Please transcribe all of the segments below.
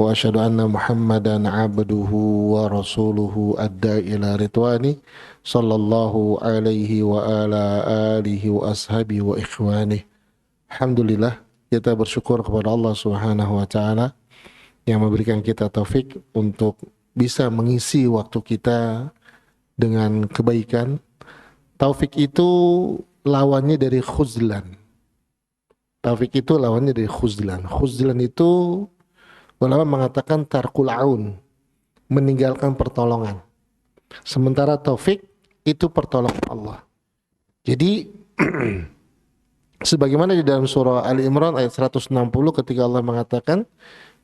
وأشهد أن محمدا عبده ورسوله أدى إلى رضوانه صلى الله عليه وعلى آله وأصحابه وإخوانه. Alhamdulillah, kita bersyukur kepada Allah Subhanahu wa taala yang memberikan kita taufik untuk bisa mengisi waktu kita dengan kebaikan. Taufik itu lawannya dari khuzlan. Taufik itu lawannya dari khuzlan. Khuzlan itu ulama mengatakan tarkul aun, meninggalkan pertolongan. Sementara taufik itu pertolongan Allah. Jadi sebagaimana di dalam surah Ali Imran ayat 160 ketika Allah mengatakan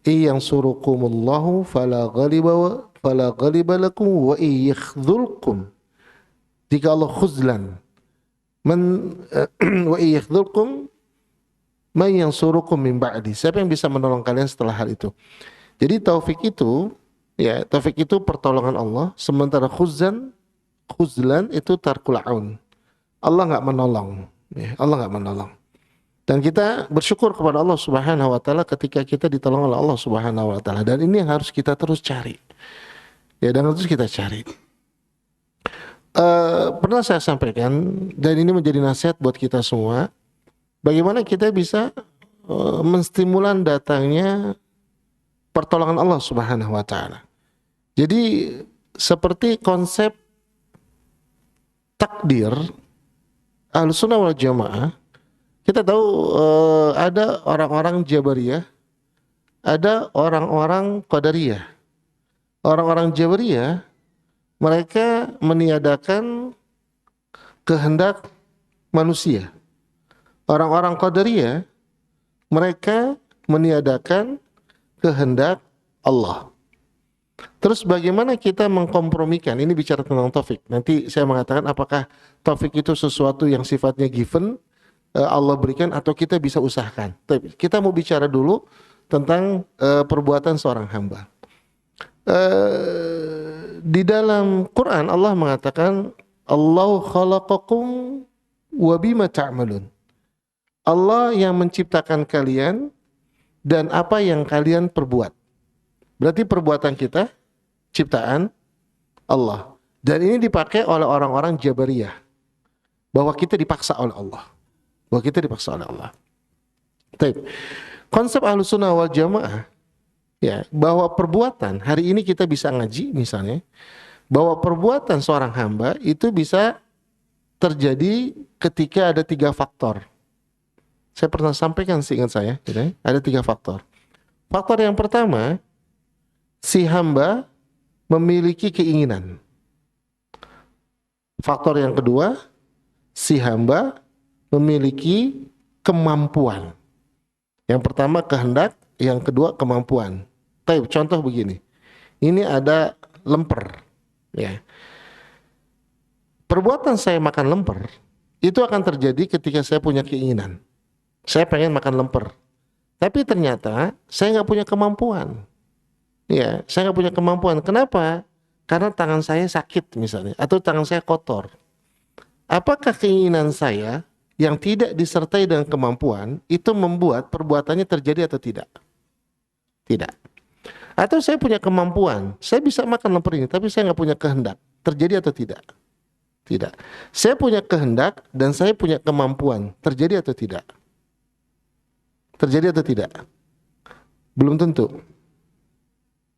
yang surukumullahu fala ghaliba lakum wa yakhdhulkum, jika Allah khuzlan wa yakhdhulkum man yansurukum min ba'di, siapa yang bisa menolong kalian setelah hal itu. Jadi taufik itu pertolongan Allah, sementara khuzlan itu tarkul aun. Allah nggak menolong, ya, Allah nggak menolong. Dan kita bersyukur kepada Allah Subhanahu wa taala ketika kita ditolong oleh Allah Subhanahu wa taala, dan ini yang harus kita terus cari. Ya, dan terus kita cari. Pernah saya sampaikan, dan ini menjadi nasihat buat kita semua, bagaimana kita bisa menstimulan datangnya pertolongan Allah Subhanahu wa taala. Jadi seperti konsep takdir Ahlussunnah wal Jamaah, kita tahu ada orang-orang Jabariyah, ada orang-orang Qadariyah. Orang-orang Jabariyah mereka meniadakan kehendak manusia. Orang-orang Qadariyah mereka meniadakan kehendak Allah. Terus bagaimana kita mengkompromikan? Ini bicara tentang taufik. Nanti saya mengatakan apakah taufik itu sesuatu yang sifatnya given, Allah berikan, atau kita bisa usahakan. Tapi kita mau bicara dulu tentang perbuatan seorang hamba. Di dalam Quran Allah mengatakan Allahu khalaqakum wa bima ta'malun. Allah yang menciptakan kalian dan apa yang kalian perbuat. Berarti perbuatan kita ciptaan Allah. Dan ini dipakai oleh orang-orang Jabariyah, bahwa kita dipaksa oleh Allah. Bahwa kita dipaksa oleh Allah. Baik. Konsep Ahlussunnah wal Jamaah, ya, bahwa perbuatan, hari ini kita bisa ngaji misalnya, bahwa perbuatan seorang hamba itu bisa terjadi ketika ada 3 faktor. Saya pernah sampaikan seingat saya, gitu ya, ada 3 faktor. Faktor yang pertama, si hamba memiliki keinginan. Faktor yang kedua, si hamba memiliki kemampuan. Yang pertama kehendak, yang kedua kemampuan. Baik, contoh begini. Ini ada lemper, ya. Perbuatan saya makan lemper itu akan terjadi ketika saya punya keinginan. Saya pengen makan lemper, tapi ternyata saya nggak punya kemampuan. Ya, saya nggak punya kemampuan. Kenapa? Karena tangan saya sakit misalnya, atau tangan saya kotor. Apakah keinginan saya yang tidak disertai dengan kemampuan itu membuat perbuatannya terjadi atau tidak? Tidak. Atau saya punya kemampuan, saya bisa makan lemper ini, tapi saya nggak punya kehendak. Terjadi atau tidak? Tidak. Saya punya kehendak dan saya punya kemampuan. Terjadi atau tidak? Terjadi atau tidak? Belum tentu.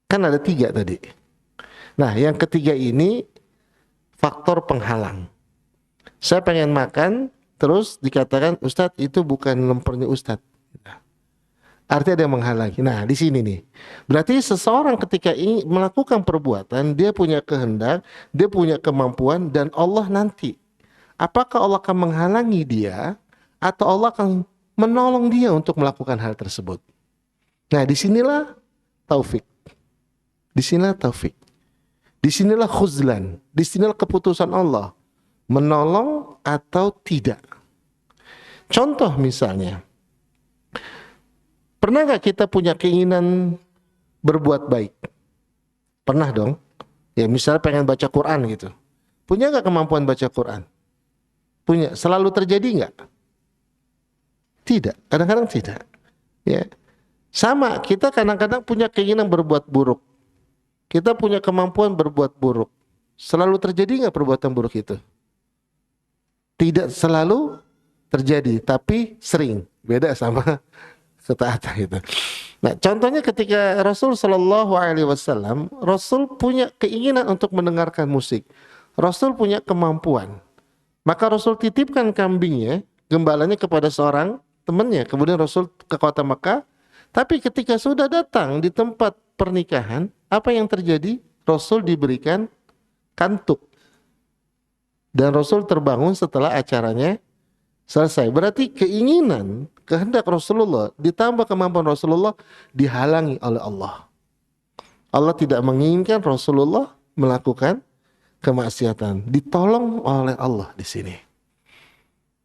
Kan ada 3 tadi. Nah, yang ketiga ini faktor penghalang. Saya pengen makan, terus dikatakan, Ustadz itu bukan lempernya Ustadz. Artinya ada yang menghalangi. Nah, di sini nih. Berarti seseorang ketika ingin melakukan perbuatan, dia punya kehendak, dia punya kemampuan, dan Allah nanti, apakah Allah akan menghalangi dia, atau Allah akan menolong dia untuk melakukan hal tersebut? Nah, disinilah taufik. Disinilah taufik. Disinilah khuzlan. Disinilah keputusan Allah, menolong atau tidak. Contoh misalnya, pernah gak kita punya keinginan berbuat baik? Pernah dong. Ya, misalnya pengen baca Quran gitu. Punya gak kemampuan baca Quran? Punya. Selalu terjadi gak? Tidak. Kadang-kadang tidak. Ya. Sama, kita kadang-kadang punya keinginan berbuat buruk. Kita punya kemampuan berbuat buruk. Selalu terjadi nggak perbuatan buruk itu? Tidak selalu terjadi, tapi sering. Beda sama ketaatan itu. Nah, contohnya ketika Rasul Shallallahu Alaihi Wasallam, Rasul punya keinginan untuk mendengarkan musik. Rasul punya kemampuan. Maka Rasul titipkan kambingnya, gembalanya kepada seorang temannya. Kemudian Rasul ke kota Mekah. Tapi ketika sudah datang di tempat pernikahan, apa yang terjadi? Rasul diberikan kantuk. Dan Rasul terbangun setelah acaranya selesai. Berarti keinginan, kehendak Rasulullah ditambah kemampuan Rasulullah dihalangi oleh Allah. Allah tidak menginginkan Rasulullah melakukan kemaksiatan. Ditolong oleh Allah di sini.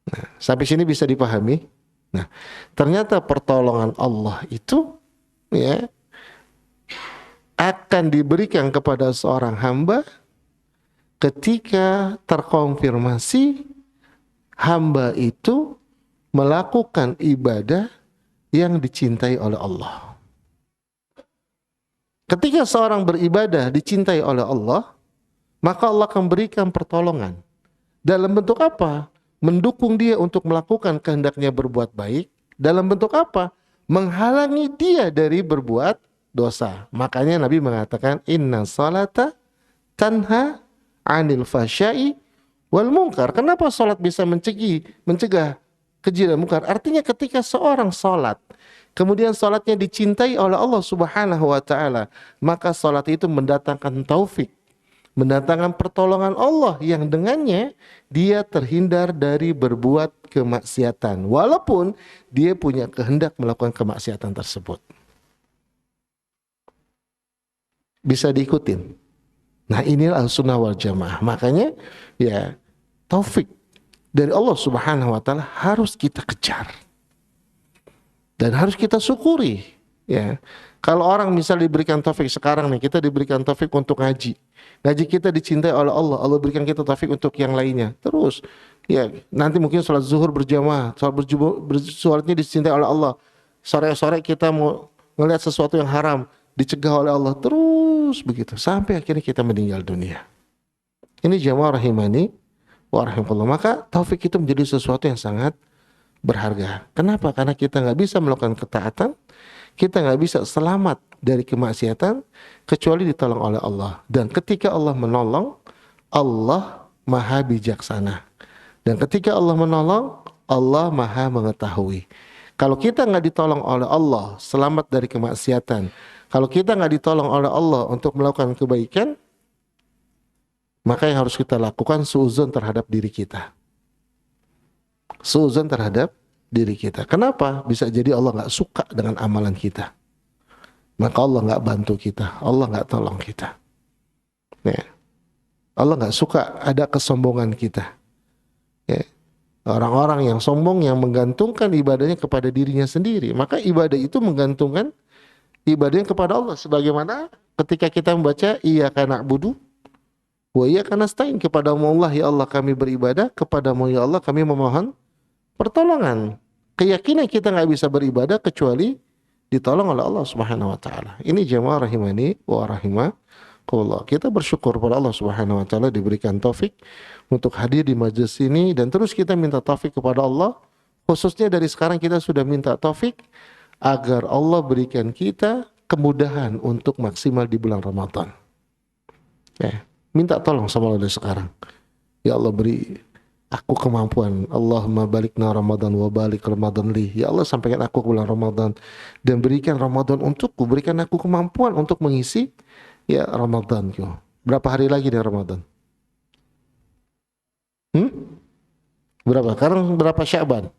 Nah, sampai sini bisa dipahami. Nah, ternyata pertolongan Allah itu ya akan diberikan kepada seorang hamba ketika terkonfirmasi hamba itu melakukan ibadah yang dicintai oleh Allah. Ketika seorang beribadah dicintai oleh Allah, maka Allah akan berikan pertolongan. Dalam bentuk apa? Mendukung dia untuk melakukan kehendaknya berbuat baik. Dalam bentuk apa? Menghalangi dia dari berbuat dosa. Makanya Nabi mengatakan, inna salata tanha anil fasyai wal munkar. Kenapa salat bisa mencegah keji dan munkar? Artinya ketika seorang salat, kemudian salatnya dicintai oleh Allah Subhanahu wa taala, maka salat itu mendatangkan taufik, mendatangkan pertolongan Allah yang dengannya dia terhindar dari berbuat kemaksiatan walaupun dia punya kehendak melakukan kemaksiatan tersebut. Bisa diikutin. Nah, inilah Ahlussunnah wal Jamaah. Makanya ya taufik dari Allah Subhanahu wa taala harus kita kejar. Dan harus kita syukuri, ya. Kalau orang misal diberikan taufik sekarang nih, kita diberikan taufik untuk ngaji. Ngaji kita dicintai oleh Allah. Allah berikan kita taufik untuk yang lainnya. Terus ya, nanti mungkin sholat zuhur berjamaah, sholatnya dicintai oleh Allah. Sore-sore kita mau ngelihat sesuatu yang haram, dicegah oleh Allah, terus begitu sampai akhirnya kita meninggal dunia. Ini jamaah rahimani wa rahimakumullah. Maka taufik itu menjadi sesuatu yang sangat berharga. Kenapa? Karena kita nggak bisa melakukan ketaatan, kita nggak bisa selamat dari kemaksiatan kecuali ditolong oleh Allah. Dan ketika Allah menolong, Allah maha bijaksana. Dan ketika Allah menolong, Allah maha mengetahui. Kalau kita nggak ditolong oleh Allah selamat dari kemaksiatan, kalau kita nggak ditolong oleh Allah untuk melakukan kebaikan, maka yang harus kita lakukan suudzon terhadap diri kita. Suudzon terhadap diri kita. Kenapa? Bisa jadi Allah nggak suka dengan amalan kita. Maka Allah nggak bantu kita, Allah nggak tolong kita. Ya. Allah nggak suka ada kesombongan kita. Ya. Orang-orang yang sombong yang menggantungkan ibadahnya kepada dirinya sendiri, maka ibadah itu menggantungkan ibadahnya kepada Allah. Sebagaimana ketika kita membaca iyyaka na'budu wa iyyaka nasta'in, kepadamu Allah ya Allah kami beribadah, kepadamu ya Allah kami memohon pertolongan. Keyakinan kita nggak bisa beribadah kecuali ditolong oleh Allah Subhanahu wa taala. Ini jamaah rahimani wa rahimakumullah. Kita bersyukur pada Allah Subhanahu wa taala diberikan taufik untuk hadir di majelis ini, dan terus kita minta taufik kepada Allah. Khususnya dari sekarang kita sudah minta taufik agar Allah berikan kita kemudahan untuk maksimal di bulan Ramadan. Ya, minta tolong sama Allah dari sekarang. Ya Allah, beri aku kemampuan. Allahumma balikna Ramadan wa balik Ramadan li. Ya Allah, sampaikan aku ke bulan Ramadan dan berikan Ramadan untukku, berikan aku kemampuan untuk mengisi ya Ramadanku. Berapa hari lagi dari Ramadan? Berapa? Sekarang berapa Sya'ban?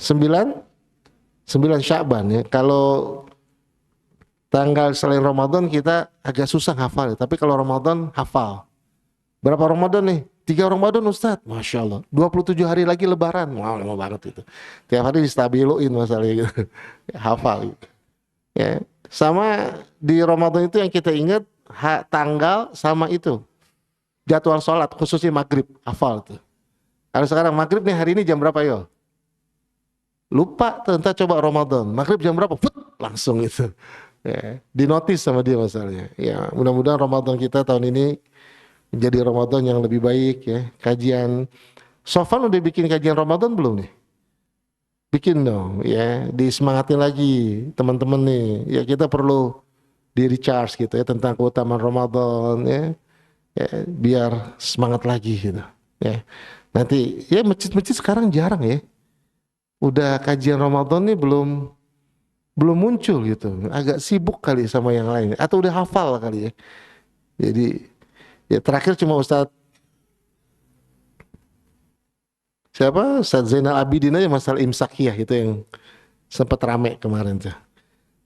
9 Sya'ban ya. Kalau tanggal selain Ramadan kita agak susah hafal ya. Tapi kalau Ramadan hafal. Berapa Ramadan nih? 3 Ramadan Ustadz. Masya Allah. 27 hari lagi Lebaran. Wah, lama banget itu. Tiap hari distabiluin masalahnya gitu. Hafal gitu. Ya. Sama di Ramadan itu yang kita ingat tanggal sama itu. Jadwal sholat khususnya maghrib. Hafal tuh. Kalau sekarang maghrib nih hari ini jam berapa yo? lupa tentang coba Ramadan, maghrib jam berapa, put, langsung itu. Ya, dinotis sama dia masalahnya. Ya, mudah-mudahan Ramadan kita tahun ini menjadi Ramadan yang lebih baik ya. Kajian Sofan udah bikin kajian Ramadan belum nih? Bikin dong ya, disemangatin lagi teman-teman nih. Ya kita perlu di recharge gitu ya tentang keutamaan Ramadan ya. Ya, biar semangat lagi gitu. Ya. Nanti ya masjid-masjid sekarang jarang ya. Udah kajian Ramadan nih belum belum muncul gitu. Agak sibuk kali sama yang lain atau udah hafal kali ya. Jadi ya terakhir cuma Ustadz Zainal Abidin aja masalah imsakiyah itu yang sempat rame kemarin tuh.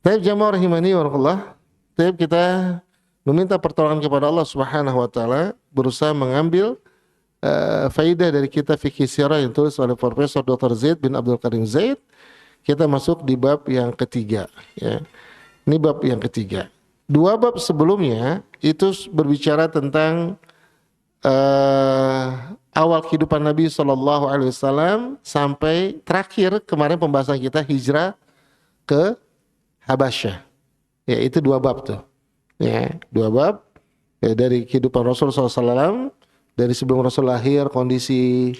Tapi jamaah rahimani warahmatullah, tapi kita meminta pertolongan kepada Allah Subhanahu wa taala, berusaha mengambil faidah dari kitab fikih sirah yang tulis oleh Profesor Dr. Zaid bin Abdul Karim Zaid. Kita masuk di bab yang ketiga ya. Ini bab yang ketiga. Dua bab sebelumnya itu berbicara tentang awal kehidupan Nabi Shallallahu Alaihi Wasallam sampai terakhir kemarin pembahasan kita hijrah ke Habasyah. Ya itu dua bab tuh. Ya dua bab ya, dari kehidupan Rasul SAW dari sebelum Rasul lahir, kondisi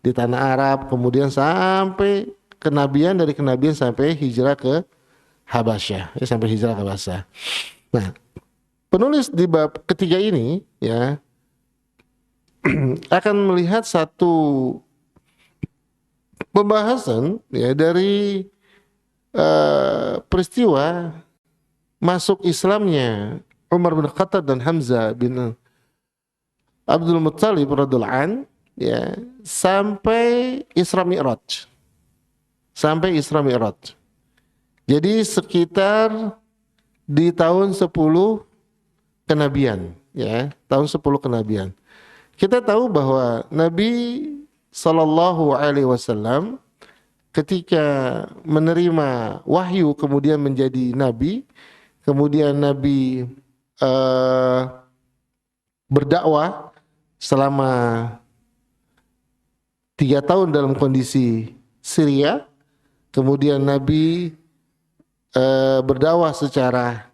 di tanah Arab, kemudian sampai kenabian, dari kenabian sampai hijrah ke Habasyah, ya, sampai hijrah ke Habasyah. Nah, penulis di bab ketiga ini ya akan melihat satu pembahasan ya dari peristiwa masuk Islamnya Umar bin Khattab dan Hamzah bin Abdul Muttalib radhiyallahu an ya sampai Isra Mi'raj. Sampai Isra Mi'raj. Jadi sekitar di tahun 10 kenabian ya, tahun 10 kenabian. Kita tahu bahwa Nabi Sallallahu Alaihi Wasallam ketika menerima wahyu kemudian menjadi Nabi, kemudian Nabi berdakwah selama 3 tahun dalam kondisi Syria, kemudian Nabi berdakwah secara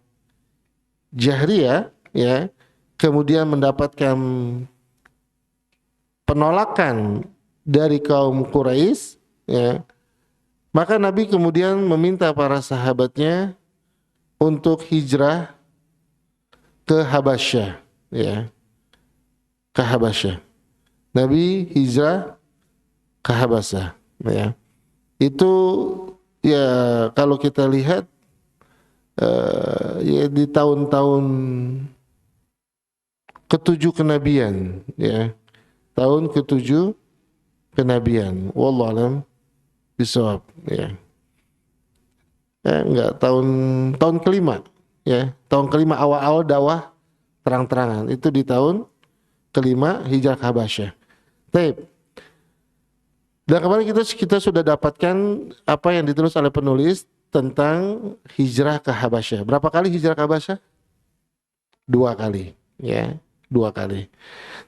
jahriyah, ya, kemudian mendapatkan penolakan dari kaum Quraisy, ya, maka Nabi kemudian meminta para sahabatnya untuk hijrah ke Habasyah, ya, ke Habasyah. Nabi hijrah ke Habasyah, ya. Itu ya kalau kita lihat ya di tahun-tahun ketujuh kenabian, ya, tahun ketujuh kenabian. Wallahu alam bisawab, ya. Enggak, tahun kelima, ya, tahun kelima awal-awal dakwah terang-terangan itu di tahun kelima hijrah ke Habasyah. Baik. Dan kemarin kita sudah dapatkan apa yang ditulis oleh penulis tentang hijrah ke Habasyah. Berapa kali hijrah ke Habasyah? 2 kali, ya, 2 kali.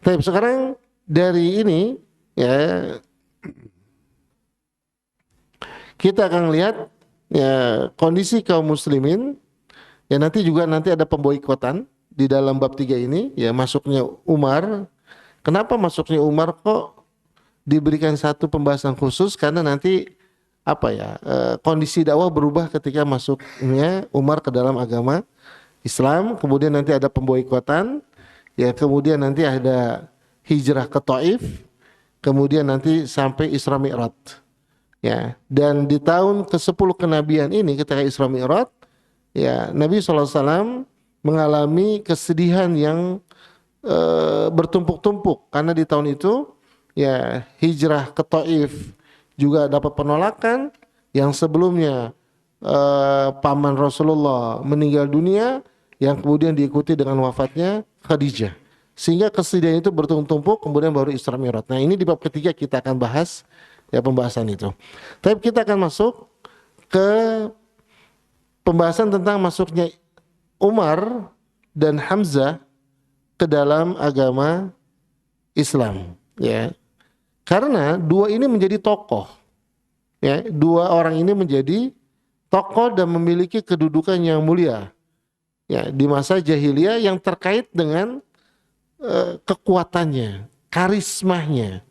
Tapi sekarang dari ini, ya, kita akan lihat ya kondisi kaum muslimin. Ya nanti ada pemboikotan di dalam bab 3 ini, ya, masuknya Umar. Kenapa masuknya Umar kok diberikan satu pembahasan khusus? Karena nanti kondisi dakwah berubah ketika masuknya Umar ke dalam agama Islam, kemudian nanti ada pemboikotan, ya, kemudian nanti ada hijrah ke Taif, kemudian nanti sampai Isra Mi'raj, ya. Dan di tahun ke-10 kenabian ini ketika Isra Mi'raj, ya, Nabi SAW mengalami kesedihan yang bertumpuk-tumpuk karena di tahun itu, ya, hijrah ke Taif juga dapat penolakan. Yang sebelumnya paman Rasulullah meninggal dunia, yang kemudian diikuti dengan wafatnya Khadijah, sehingga kesedihan itu bertumpuk-tumpuk, kemudian baru Isra Mi'raj. Nah, ini di bab ketiga kita akan bahas, ya, pembahasan itu. Tapi kita akan masuk ke pembahasan tentang masuknya Umar dan Hamzah ke dalam agama Islam, ya. Karena dua ini menjadi tokoh, Ya, dua orang ini menjadi tokoh dan memiliki kedudukan yang mulia. Ya, di masa jahiliyah yang terkait dengan kekuatannya, karismanya.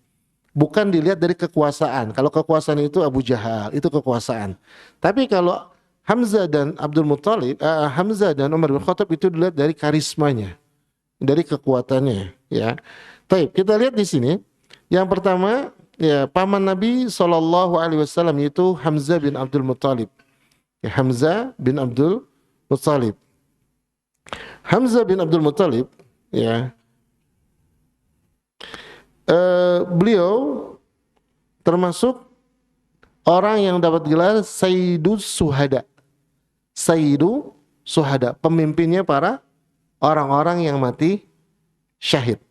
Bukan dilihat dari kekuasaan. Kalau kekuasaan itu Abu Jahal, itu kekuasaan. Tapi kalau Hamzah dan Abdul Muthalib, Hamzah dan Umar bin Khattab itu dilihat dari karismanya, dari kekuatannya. Ya, baik. Kita lihat di sini. Yang pertama, ya paman Nabi SAW yaitu Hamzah bin Abdul Muthalib. Ya, Hamzah bin Abdul Muthalib. Hamzah bin Abdul Muthalib, ya, beliau termasuk orang yang dapat gelar Sayyidus Suhada. Sayyidu Suhada, pemimpinnya para orang-orang yang mati syahid.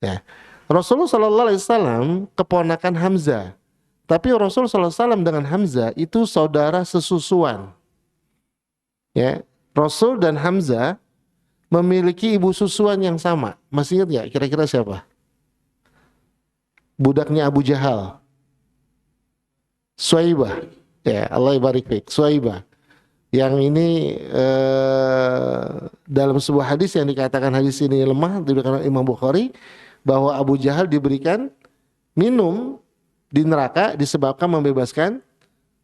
Ya. Rasulullah SAW keponakan Hamzah, tapi Rasulullah SAW dengan Hamzah itu saudara sesusuan. Ya, Rasul dan Hamzah memiliki ibu susuan yang sama. Masih ingat nggak? Kira-kira siapa? Budaknya Abu Jahal. Suaibah. Ya, Allah barik fiik. Suaibah. Yang ini dalam sebuah hadis yang dikatakan hadis ini lemah diberikan Imam Bukhari, bahwa Abu Jahal diberikan minum di neraka disebabkan membebaskan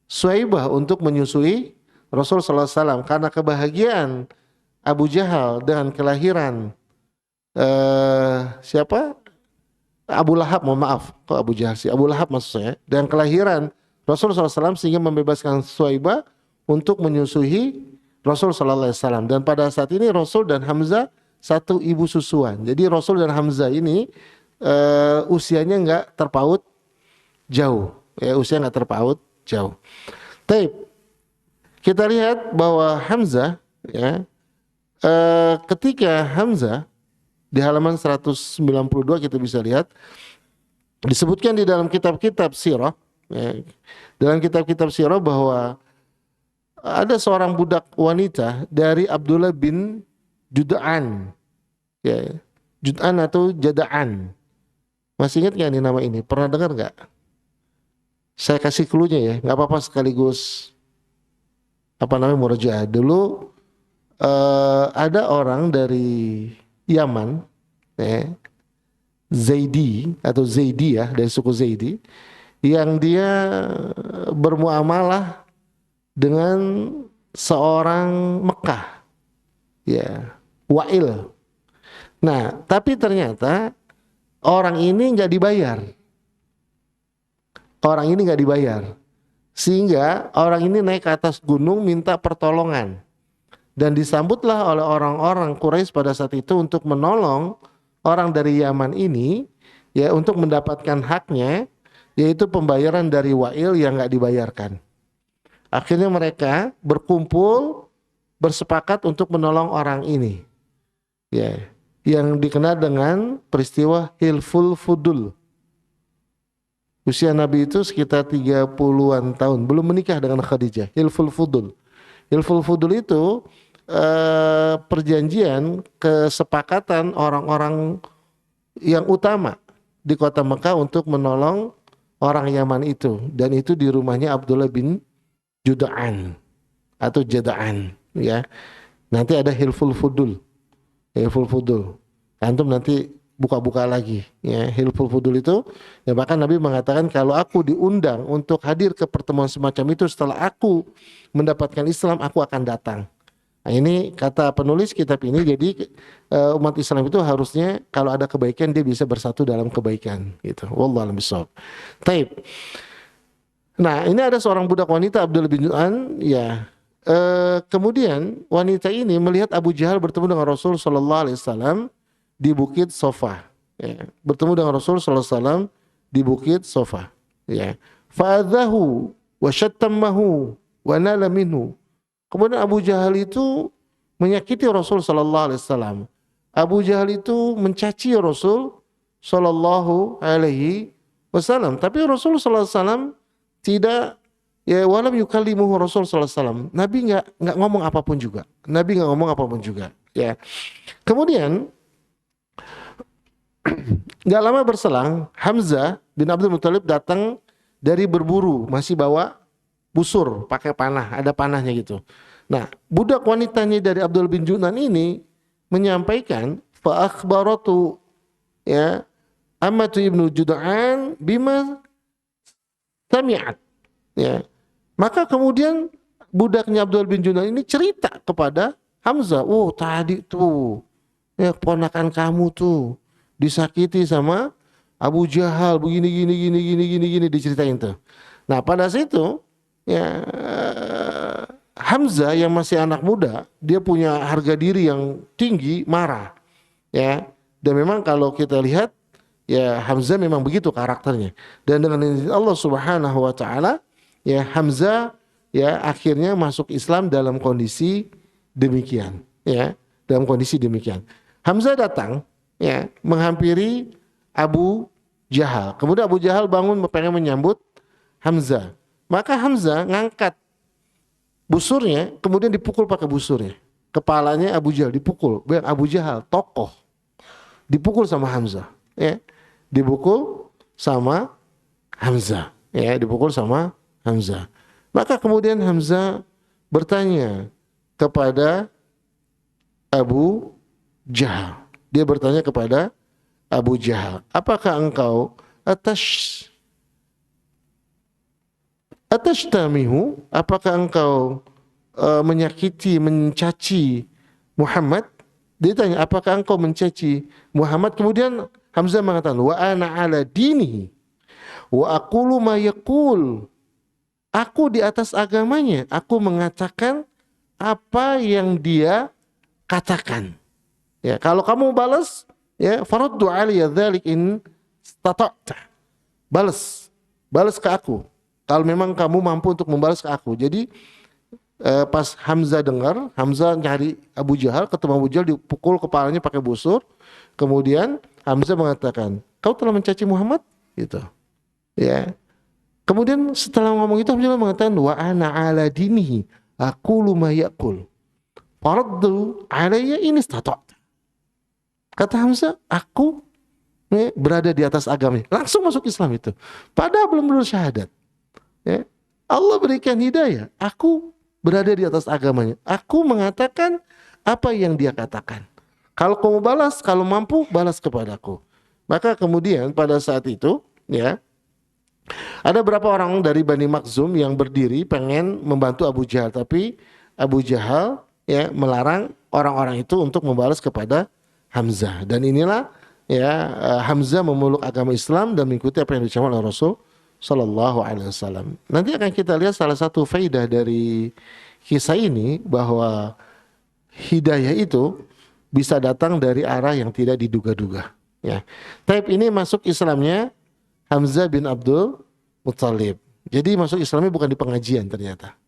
Suaibah untuk menyusui Rasul sallallahu alaihi wasallam, karena kebahagiaan Abu Jahal dengan kelahiran siapa? Abu Lahab, mohon maaf, kok Abu Jahal sih? Abu Lahab maksudnya, dan kelahiran Rasul sallallahu alaihi wasallam sehingga membebaskan Suaibah untuk menyusui Rasul sallallahu alaihi wasallam. Dan pada saat ini Rasul dan Hamzah satu ibu susuan. Jadi Rasul dan Hamzah ini usianya nggak terpaut jauh, ya, usia nggak terpaut jauh. Taib. Kita lihat bahwa Hamzah, ya, ketika Hamzah di halaman 192 kita bisa lihat disebutkan di dalam kitab-kitab sirah, ya, dalam kitab-kitab sirah bahwa ada seorang budak wanita dari Abdullah bin Jud'an, ya, Jud'an atau Jada'an. Masih ingat nggak nih nama ini? Pernah dengar nggak? Saya kasih clue-nya ya, nggak apa-apa, sekaligus apa namanya murajaah. Dulu ada orang dari Yaman, ya, Zaidi atau Zaidi, ya, dari suku Zaidi, yang dia bermuamalah dengan seorang Mekah, ya, Wa'il. Nah, tapi ternyata orang ini nggak dibayar. Orang ini nggak dibayar, sehingga orang ini naik ke atas gunung minta pertolongan, dan disambutlah oleh orang-orang Quraisy pada saat itu untuk menolong orang dari Yaman ini, ya, untuk mendapatkan haknya, yaitu pembayaran dari Wa'il yang nggak dibayarkan. Akhirnya mereka berkumpul bersepakat untuk menolong orang ini, ya, yang dikenal dengan peristiwa Hilful Fudul. Usia Nabi itu sekitar 30-an tahun, belum menikah dengan Khadijah. Hilful Fudul. Hilful Fudul itu perjanjian kesepakatan orang-orang yang utama di kota Mekah untuk menolong orang Yaman itu, dan itu di rumahnya Abdullah bin Juda'an atau Jada'an, ya. Nanti ada Hilful Fudul. Hilful Fudul. Antum nanti buka-buka lagi, ya, Hilful Fudul itu, ya, bahkan Nabi mengatakan kalau aku diundang untuk hadir ke pertemuan semacam itu setelah aku mendapatkan Islam, aku akan datang. Nah, ini kata penulis kitab ini. Jadi umat Islam itu harusnya kalau ada kebaikan dia bisa bersatu dalam kebaikan, gitu. Wallahu a'lam bishawab. Taib. Nah, ini ada seorang budak wanita Abdullah bin Ju'an, ya. Kemudian wanita ini melihat Abu Jahal bertemu dengan Rasul sallallahu alaihi wasallam di Bukit Sofa, ya. Bertemu dengan Rasul sallallahu alaihi wasallam di Bukit Sofa, ya. Fa'adhahu wa syattamahu wa nala minhu. Kemudian Abu Jahal itu menyakiti Rasul sallallahu alaihi wasallam. Abu Jahal itu mencaci Rasul sallallahu alaihi wasallam, tapi Rasul sallallahu alaihi wasallam tidak, ya, walam yukallimuhu Rasul sallallahu alaihi wasallam. Nabi enggak ngomong apapun juga. Nabi enggak ngomong apapun juga, ya. Kemudian gak lama berselang, Hamzah bin Abdul Muthalib datang dari berburu, masih bawa busur pakai panah, ada panahnya gitu. Nah, budak wanitanya dari Abdul bin Junan ini menyampaikan fa akhbaratu, ya, Ammatu ibnu Jud'an bima sami'at, ya. Maka kemudian budaknya Abdul bin Junan ini cerita kepada Hamzah, oh tadi tuh ya keponakan kamu tuh disakiti sama Abu Jahal begini gini gini gini gini gini, diceritain tuh. Nah pada situ ya Hamzah yang masih anak muda, dia punya harga diri yang tinggi, marah ya. Dan memang kalau kita lihat ya Hamzah memang begitu karakternya. Dan dengan izin Allah Subhanahu wa taala ya Hamzah ya akhirnya masuk Islam dalam kondisi demikian, ya, dalam kondisi demikian. Hamzah datang ya menghampiri Abu Jahal. Kemudian Abu Jahal bangun pengen menyambut Hamzah. Maka Hamzah ngangkat busurnya, kemudian dipukul pakai busurnya. Kepalanya Abu Jahal dipukul. Abu Jahal tokoh dipukul sama Hamzah, ya. Dipukul sama Hamzah, ya, dipukul sama Hamzah. Maka kemudian Hamzah bertanya kepada Abu Jahal. Dia bertanya kepada Abu Jahal, apakah engkau atastamihu, apakah engkau menyakiti, mencaci Muhammad? Dia tanya, apakah engkau mencaci Muhammad? Kemudian Hamzah mengatakan, wa ana ala dinihi wa aqulu ma yaqul. Aku di atas agamanya, aku mengatakan apa yang dia katakan. Ya, kalau kamu balas, ya, faraddu alayya dzalik in istata'ta. Balas ke aku. Kalau memang kamu mampu untuk membalas ke aku. Jadi pas Hamzah dengar, Hamzah nyari Abu Jahal, ketemu Abu Jahal, dipukul kepalanya pakai busur. Kemudian Hamzah mengatakan, kau telah mencaci Muhammad? Gitu. Ya. Kemudian setelah ngomong itu Hamzah mengatakan, wa ana ala dinihi aqulu ma yaqul. Faraddu alayya in istata'ta. Kata Hamzah, aku berada di atas agamanya. Langsung masuk Islam itu. Padahal belum bersyahadat. Ya. Allah berikan hidayah. Aku berada di atas agamanya. Aku mengatakan apa yang dia katakan. Kalau kamu balas, kalau mampu, balas kepadaku. Maka kemudian pada saat itu, ya, ada berapa orang dari Bani Makhzum yang berdiri pengen membantu Abu Jahal, tapi Abu Jahal ya melarang orang-orang itu untuk membalas kepada Hamzah. Dan inilah ya Hamzah memeluk agama Islam dan mengikuti apa yang diucapkan oleh Rasul Sallallahu Alaihi Wasallam. Nanti akan kita lihat salah satu faidah dari kisah ini, bahwa hidayah itu bisa datang dari arah yang tidak diduga-duga. Ya, tapi ini masuk Islamnya Hamzah bin Abdul Muttalib. Jadi masuk Islamnya bukan di pengajian ternyata.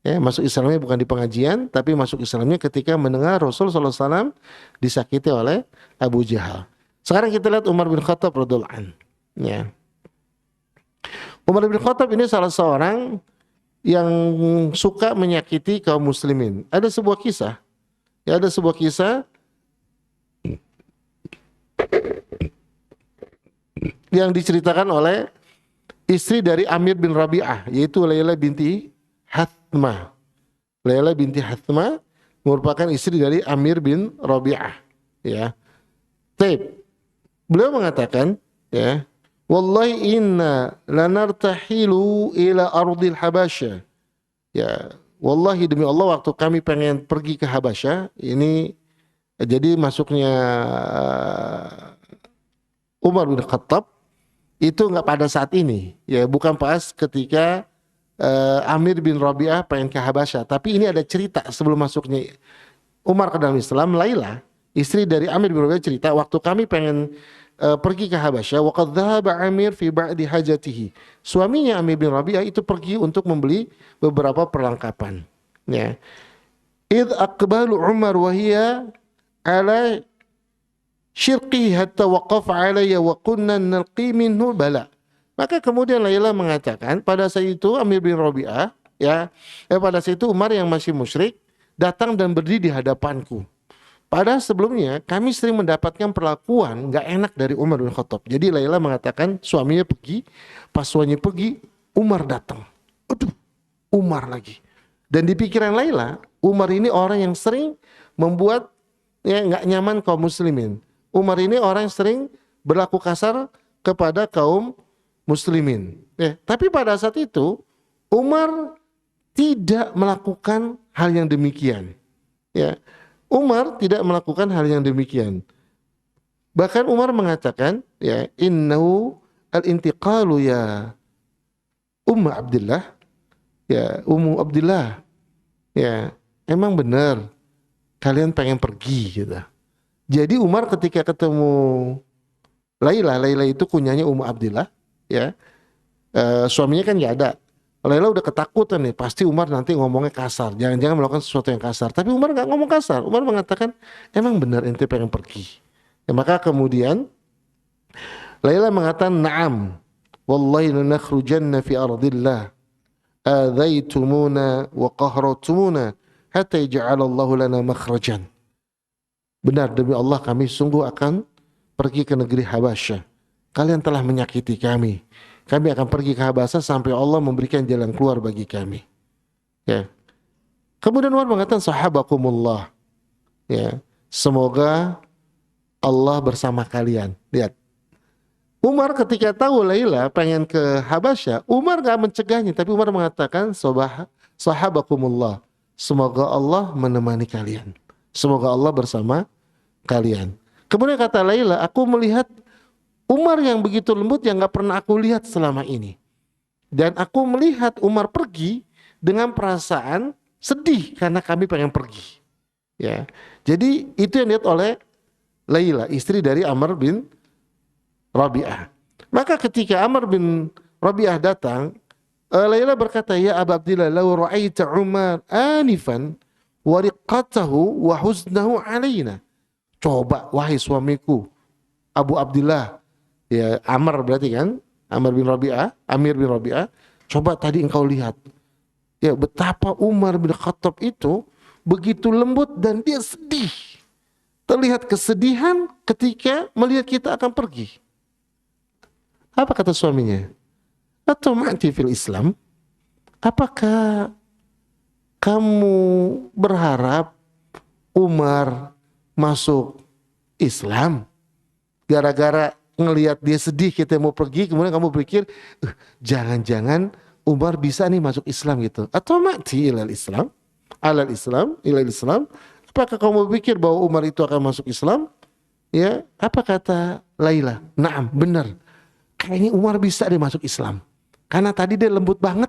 Ya, masuk Islamnya bukan di pengajian, tapi masuk Islamnya ketika mendengar Rasul Sallallahu Alaihi Wasallam disakiti oleh Abu Jahal. Sekarang kita lihat Umar bin Khattab radhiyallahu anhu. Ya. Umar bin Khattab ini salah seorang yang suka menyakiti kaum muslimin. Ada sebuah kisah. Ya, ada sebuah kisah yang diceritakan oleh istri dari Amir bin Rabi'ah, yaitu Layla binti Hathmah. Layla binti Hathmah merupakan istri dari Amir bin Rabi'ah. Ya. Beliau mengatakan, ya, wallahi inna lanartahilu ila ardil Habasyah. Ya, wallahi demi Allah, waktu kami pengen pergi ke Habasyah, ini jadi masuknya Umar bin Khattab itu nggak pada saat ini, ya, bukan pas ketika Amir bin Rabi'ah pengen ke Habasyah, tapi ini ada cerita sebelum masuknya Umar ke dalam Islam. Layla, istri dari Amir bin Rabi'ah, cerita waktu kami pengen pergi ke Habasyah, waqad dhahaba Amir fi ba'di hajatihi. Suaminya Amir bin Rabi'ah itu pergi untuk membeli beberapa perlengkapan. Ya. Id aqbalu Umar wa hiya ala syirqihi hatta waqafa alayya wa kunna nalqi minhu bala. Maka kemudian Layla mengatakan, pada saat itu Amir bin Rabi'ah, ya, pada saat itu Umar yang masih musyrik datang dan berdiri di hadapanku. Padahal sebelumnya kami sering mendapatkan perlakuan nggak enak dari Umar bin Khattab. Jadi Layla mengatakan suaminya pergi, pas suaminya pergi, Umar datang. Aduh, Umar lagi. Dan di pikiran Laila, Umar ini orang yang sering membuat nggak nyaman kaum muslimin. Umar ini orang yang sering berlaku kasar kepada kaum muslimin. Tapi pada saat itu Umar tidak melakukan hal yang demikian. Umar tidak melakukan hal yang demikian. Bahkan Umar mengatakan, innahu al-intiqalu ya Ummu Abdillah, Ummu Abdillah, emang benar kalian pengen pergi gitu. Jadi Umar ketika ketemu Laila itu kunyanya Ummu Abdillah, suaminya kan nggak ada. Laila udah ketakutan nih, pasti Umar nanti ngomongnya kasar, jangan-jangan melakukan sesuatu yang kasar. Tapi Umar nggak ngomong kasar, Umar mengatakan emang benar ente pengen pergi. Maka kemudian Laila mengatakan na'am, wallahi lanakhrujanna fi ardillah, adzaitumuna wa qahratumuna hatta yaj'alallahu lana makhrajan. Benar demi Allah kami sungguh akan pergi ke negeri Habasyah. Kalian telah menyakiti kami. Kami akan pergi ke Habasyah sampai Allah memberikan jalan keluar bagi kami. Kemudian Umar mengatakan sahabakumullah. Semoga Allah bersama kalian. Lihat. Umar ketika tahu Laila pengen ke Habasyah, Umar gak mencegahnya, tapi Umar mengatakan sahabakumullah. Semoga Allah menemani kalian. Semoga Allah bersama kalian. Kemudian kata Laila, aku melihat Umar yang begitu lembut yang gak pernah aku lihat selama ini. Dan aku melihat Umar pergi dengan perasaan sedih karena kami pengen pergi. Jadi itu yang dilihat oleh Laila, istri dari Amr bin Rabi'ah. Maka ketika Amr bin Rabi'ah datang, Laila berkata, ya Aba Abdillah, law ra'aita Umar anifan wa riqatahu wa huznahu alaina. Coba wahai suamiku Abu Abdillah, Amr berarti kan, Amir bin Rabi'ah, coba tadi engkau lihat betapa Umar bin Khattab itu begitu lembut dan dia sedih. Terlihat kesedihan ketika melihat kita akan pergi. Apa kata suaminya? Atau ma'ti fil Islam? Apakah kamu berharap Umar masuk Islam? Gara-gara ngelihat dia sedih kita mau pergi, kemudian kamu berpikir jangan-jangan Umar bisa nih masuk Islam gitu. Atau ma'ti ilal Islam? Alal Islam, ilal Islam? Apakah kamu berpikir bahwa Umar itu akan masuk Islam? Apa kata Laila? Naam, benar. Kayaknya Umar bisa deh masuk Islam. Karena tadi dia lembut banget,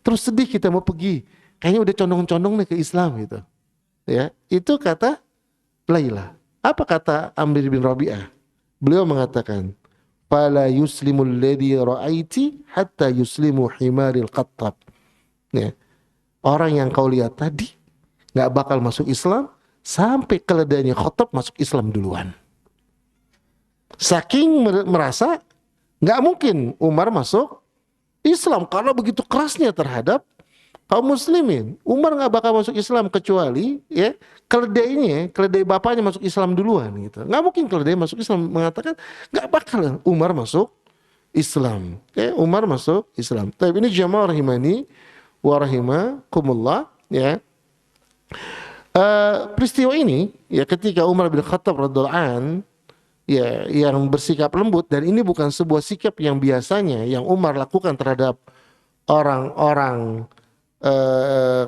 terus sedih kita mau pergi. Kayaknya udah condong-condong nih ke Islam gitu. Itu kata Laila. Apa kata Amir bin Rabi'ah? Beliau mengatakan, "Fala yuslimul ladzi ra'aiti hatta yuslimu himaril qattab." Orang yang kau lihat tadi nggak bakal masuk Islam sampai keledainya Khattab masuk Islam duluan. Saking merasa nggak mungkin Umar masuk Islam karena begitu kerasnya terhadap kaum muslimin. Umar nggak bakal masuk Islam kecuali keledai bapaknya masuk Islam duluan gitu. Nggak mungkin keledai masuk Islam, mengatakan nggak bakal Umar masuk Islam. Umar masuk Islam. Tapi ini jamaah rahimani wa rahimakumullah. Peristiwa ini ketika Umar bin Khattab radhiyallahu an yang bersikap lembut, dan ini bukan sebuah sikap yang biasanya yang Umar lakukan terhadap orang-orang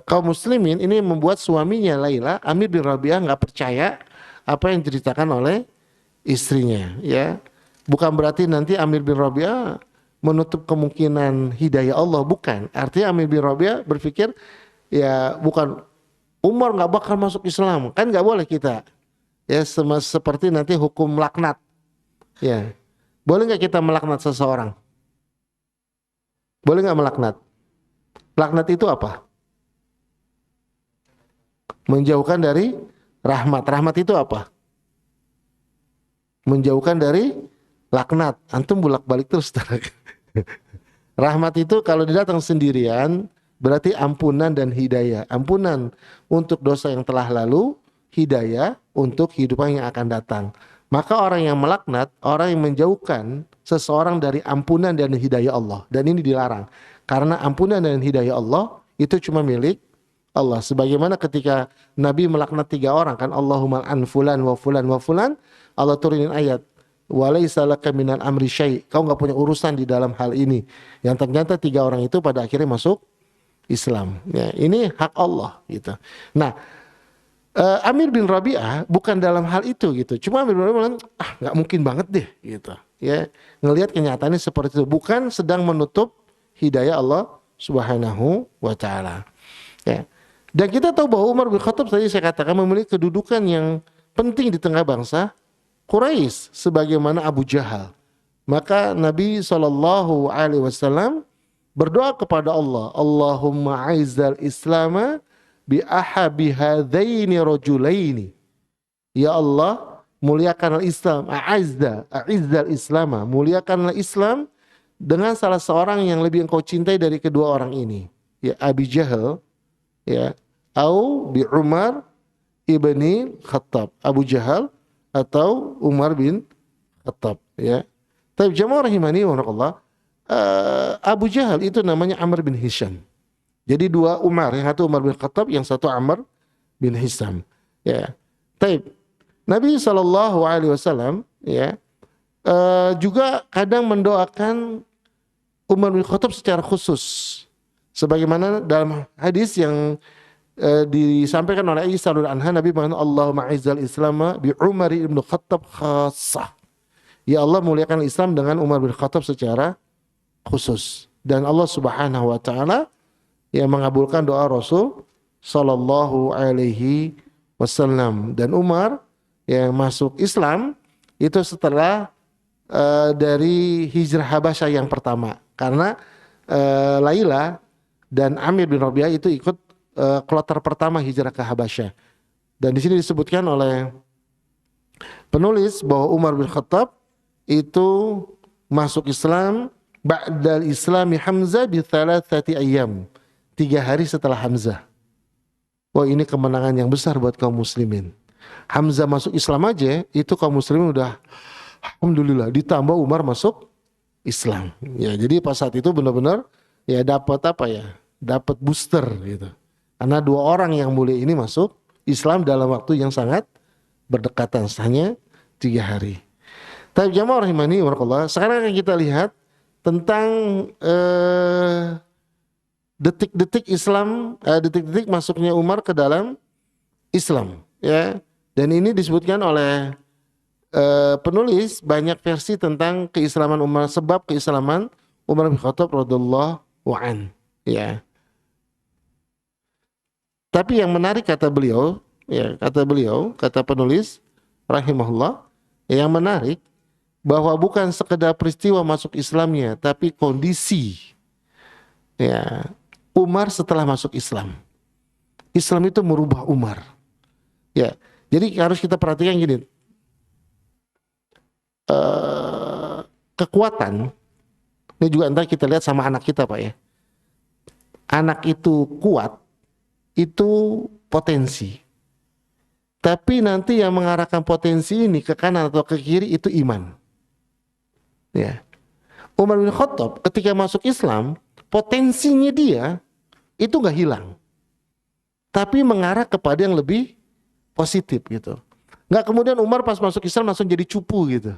kaum muslimin, ini membuat suaminya Laila, Amir bin Rabi'ah, nggak percaya apa yang diceritakan oleh istrinya. Bukan berarti nanti Amir bin Rabi'ah menutup kemungkinan hidayah Allah, bukan. Artinya Amir bin Rabi'ah berpikir bukan Umar nggak bakal masuk Islam, kan nggak boleh kita seperti nanti hukum laknat. Boleh nggak kita melaknat seseorang? Boleh nggak melaknat? Laknat itu apa? Menjauhkan dari rahmat. Rahmat itu apa? Menjauhkan dari laknat. Antum bolak-balik terus. Rahmat itu kalau datang sendirian berarti ampunan dan hidayah. Ampunan untuk dosa yang telah lalu, hidayah untuk kehidupan yang akan datang. Maka orang yang melaknat, orang yang menjauhkan seseorang dari ampunan dan hidayah Allah. Dan ini dilarang. Karena ampunan dan hidayah Allah itu cuma milik Allah. Sebagaimana ketika Nabi melaknat 3 orang kan, Allahumma an fulan wa fulan wa fulan, Allah turunin ayat, walaisa laka minal amri syai', kau nggak punya urusan di dalam hal ini. Yang ternyata 3 orang itu pada akhirnya masuk Islam. Ya, ini hak Allah gitu. Nah, Amir bin Rabi'ah bukan dalam hal itu gitu. Cuma Amir bin Rabi'ah bilang, nggak mungkin banget deh gitu. Ya, ngelihat kenyataannya seperti itu. Bukan sedang menutup hidayah Allah Subhanahu wa taala. Ya. Dan kita tahu bahwa Umar bin Khattab tadi saya katakan memiliki kedudukan yang penting di tengah bangsa Quraisy sebagaimana Abu Jahal. Maka Nabi SAW berdoa kepada Allah, Allahumma aizzal islama bi ahabi hadaini rajulaini. Ya Allah, muliakanlah Islam, a'izzal islama, muliakanlah Islam dengan salah seorang yang lebih engkau cintai dari kedua orang ini. Ya, Abi Jahal, ya, au bi Umar ibni Khattab, Abu Jahal atau Umar bin Khattab, ya. Tapi jamaah rahimani wa rahimakumullah, Abu Jahal itu namanya Amr bin Hisham. Jadi 2 Umar, yang satu Umar bin Khattab, yang satu Amr bin Hisham, ya. Tapi Nabi SAW, ya, juga kadang mendoakan Umar bin Khattab secara khusus. Sebagaimana dalam hadis yang disampaikan oleh Aisyah radhiyallahu anha, Nabi mengatakan Allahumma aizzal islama bi Umar ibn Khattab khassah. Ya Allah, muliakan Islam dengan Umar bin Khattab secara khusus. Dan Allah Subhanahu wa taala yang mengabulkan doa Rasul sallallahu alaihi wasallam. Dan Umar yang masuk Islam itu setelah dari hijrah Habasyah yang pertama. Karena Laila dan Amir bin Rabi'ah itu ikut kloter pertama hijrah ke Habasyah. Dan di sini disebutkan oleh penulis bahwa Umar bin Khattab itu masuk Islam ba'dal islami Hamzah bi thalathati ayyam, 3 hari setelah Hamzah. Wah, ini kemenangan yang besar buat kaum muslimin. Hamzah masuk Islam aja itu kaum muslimin udah alhamdulillah, ditambah Umar masuk Islam. Ya, jadi pas saat itu benar-benar ya dapat apa ya? Dapat booster gitu. Karena 2 orang yang mulia ini masuk Islam dalam waktu yang sangat berdekatan, hanya 3 hari. Tapi jamaah rahimani wa rahimakumullah, sekarang akan kita lihat tentang detik-detik Islam, detik-detik masuknya Umar ke dalam Islam, ya. Dan ini disebutkan oleh penulis banyak versi tentang keislaman Umar, sebab keislaman Umar bin Khattab radhiyallahu an, ya. Tapi yang menarik kata beliau, ya, kata penulis rahimahullah, yang menarik bahwa bukan sekedar peristiwa masuk Islamnya, tapi kondisi, ya, Umar setelah masuk Islam. Islam itu merubah Umar. Ya, jadi harus kita perhatikan gini, kekuatan ini juga entar kita lihat sama anak kita, Pak, ya. Anak itu kuat, itu potensi. Tapi nanti yang mengarahkan potensi ini ke kanan atau ke kiri itu iman. Ya. Umar bin Khattab ketika masuk Islam, potensinya dia itu nggak hilang, tapi mengarah kepada yang lebih positif gitu. Nggak kemudian Umar pas masuk Islam langsung jadi cupu gitu.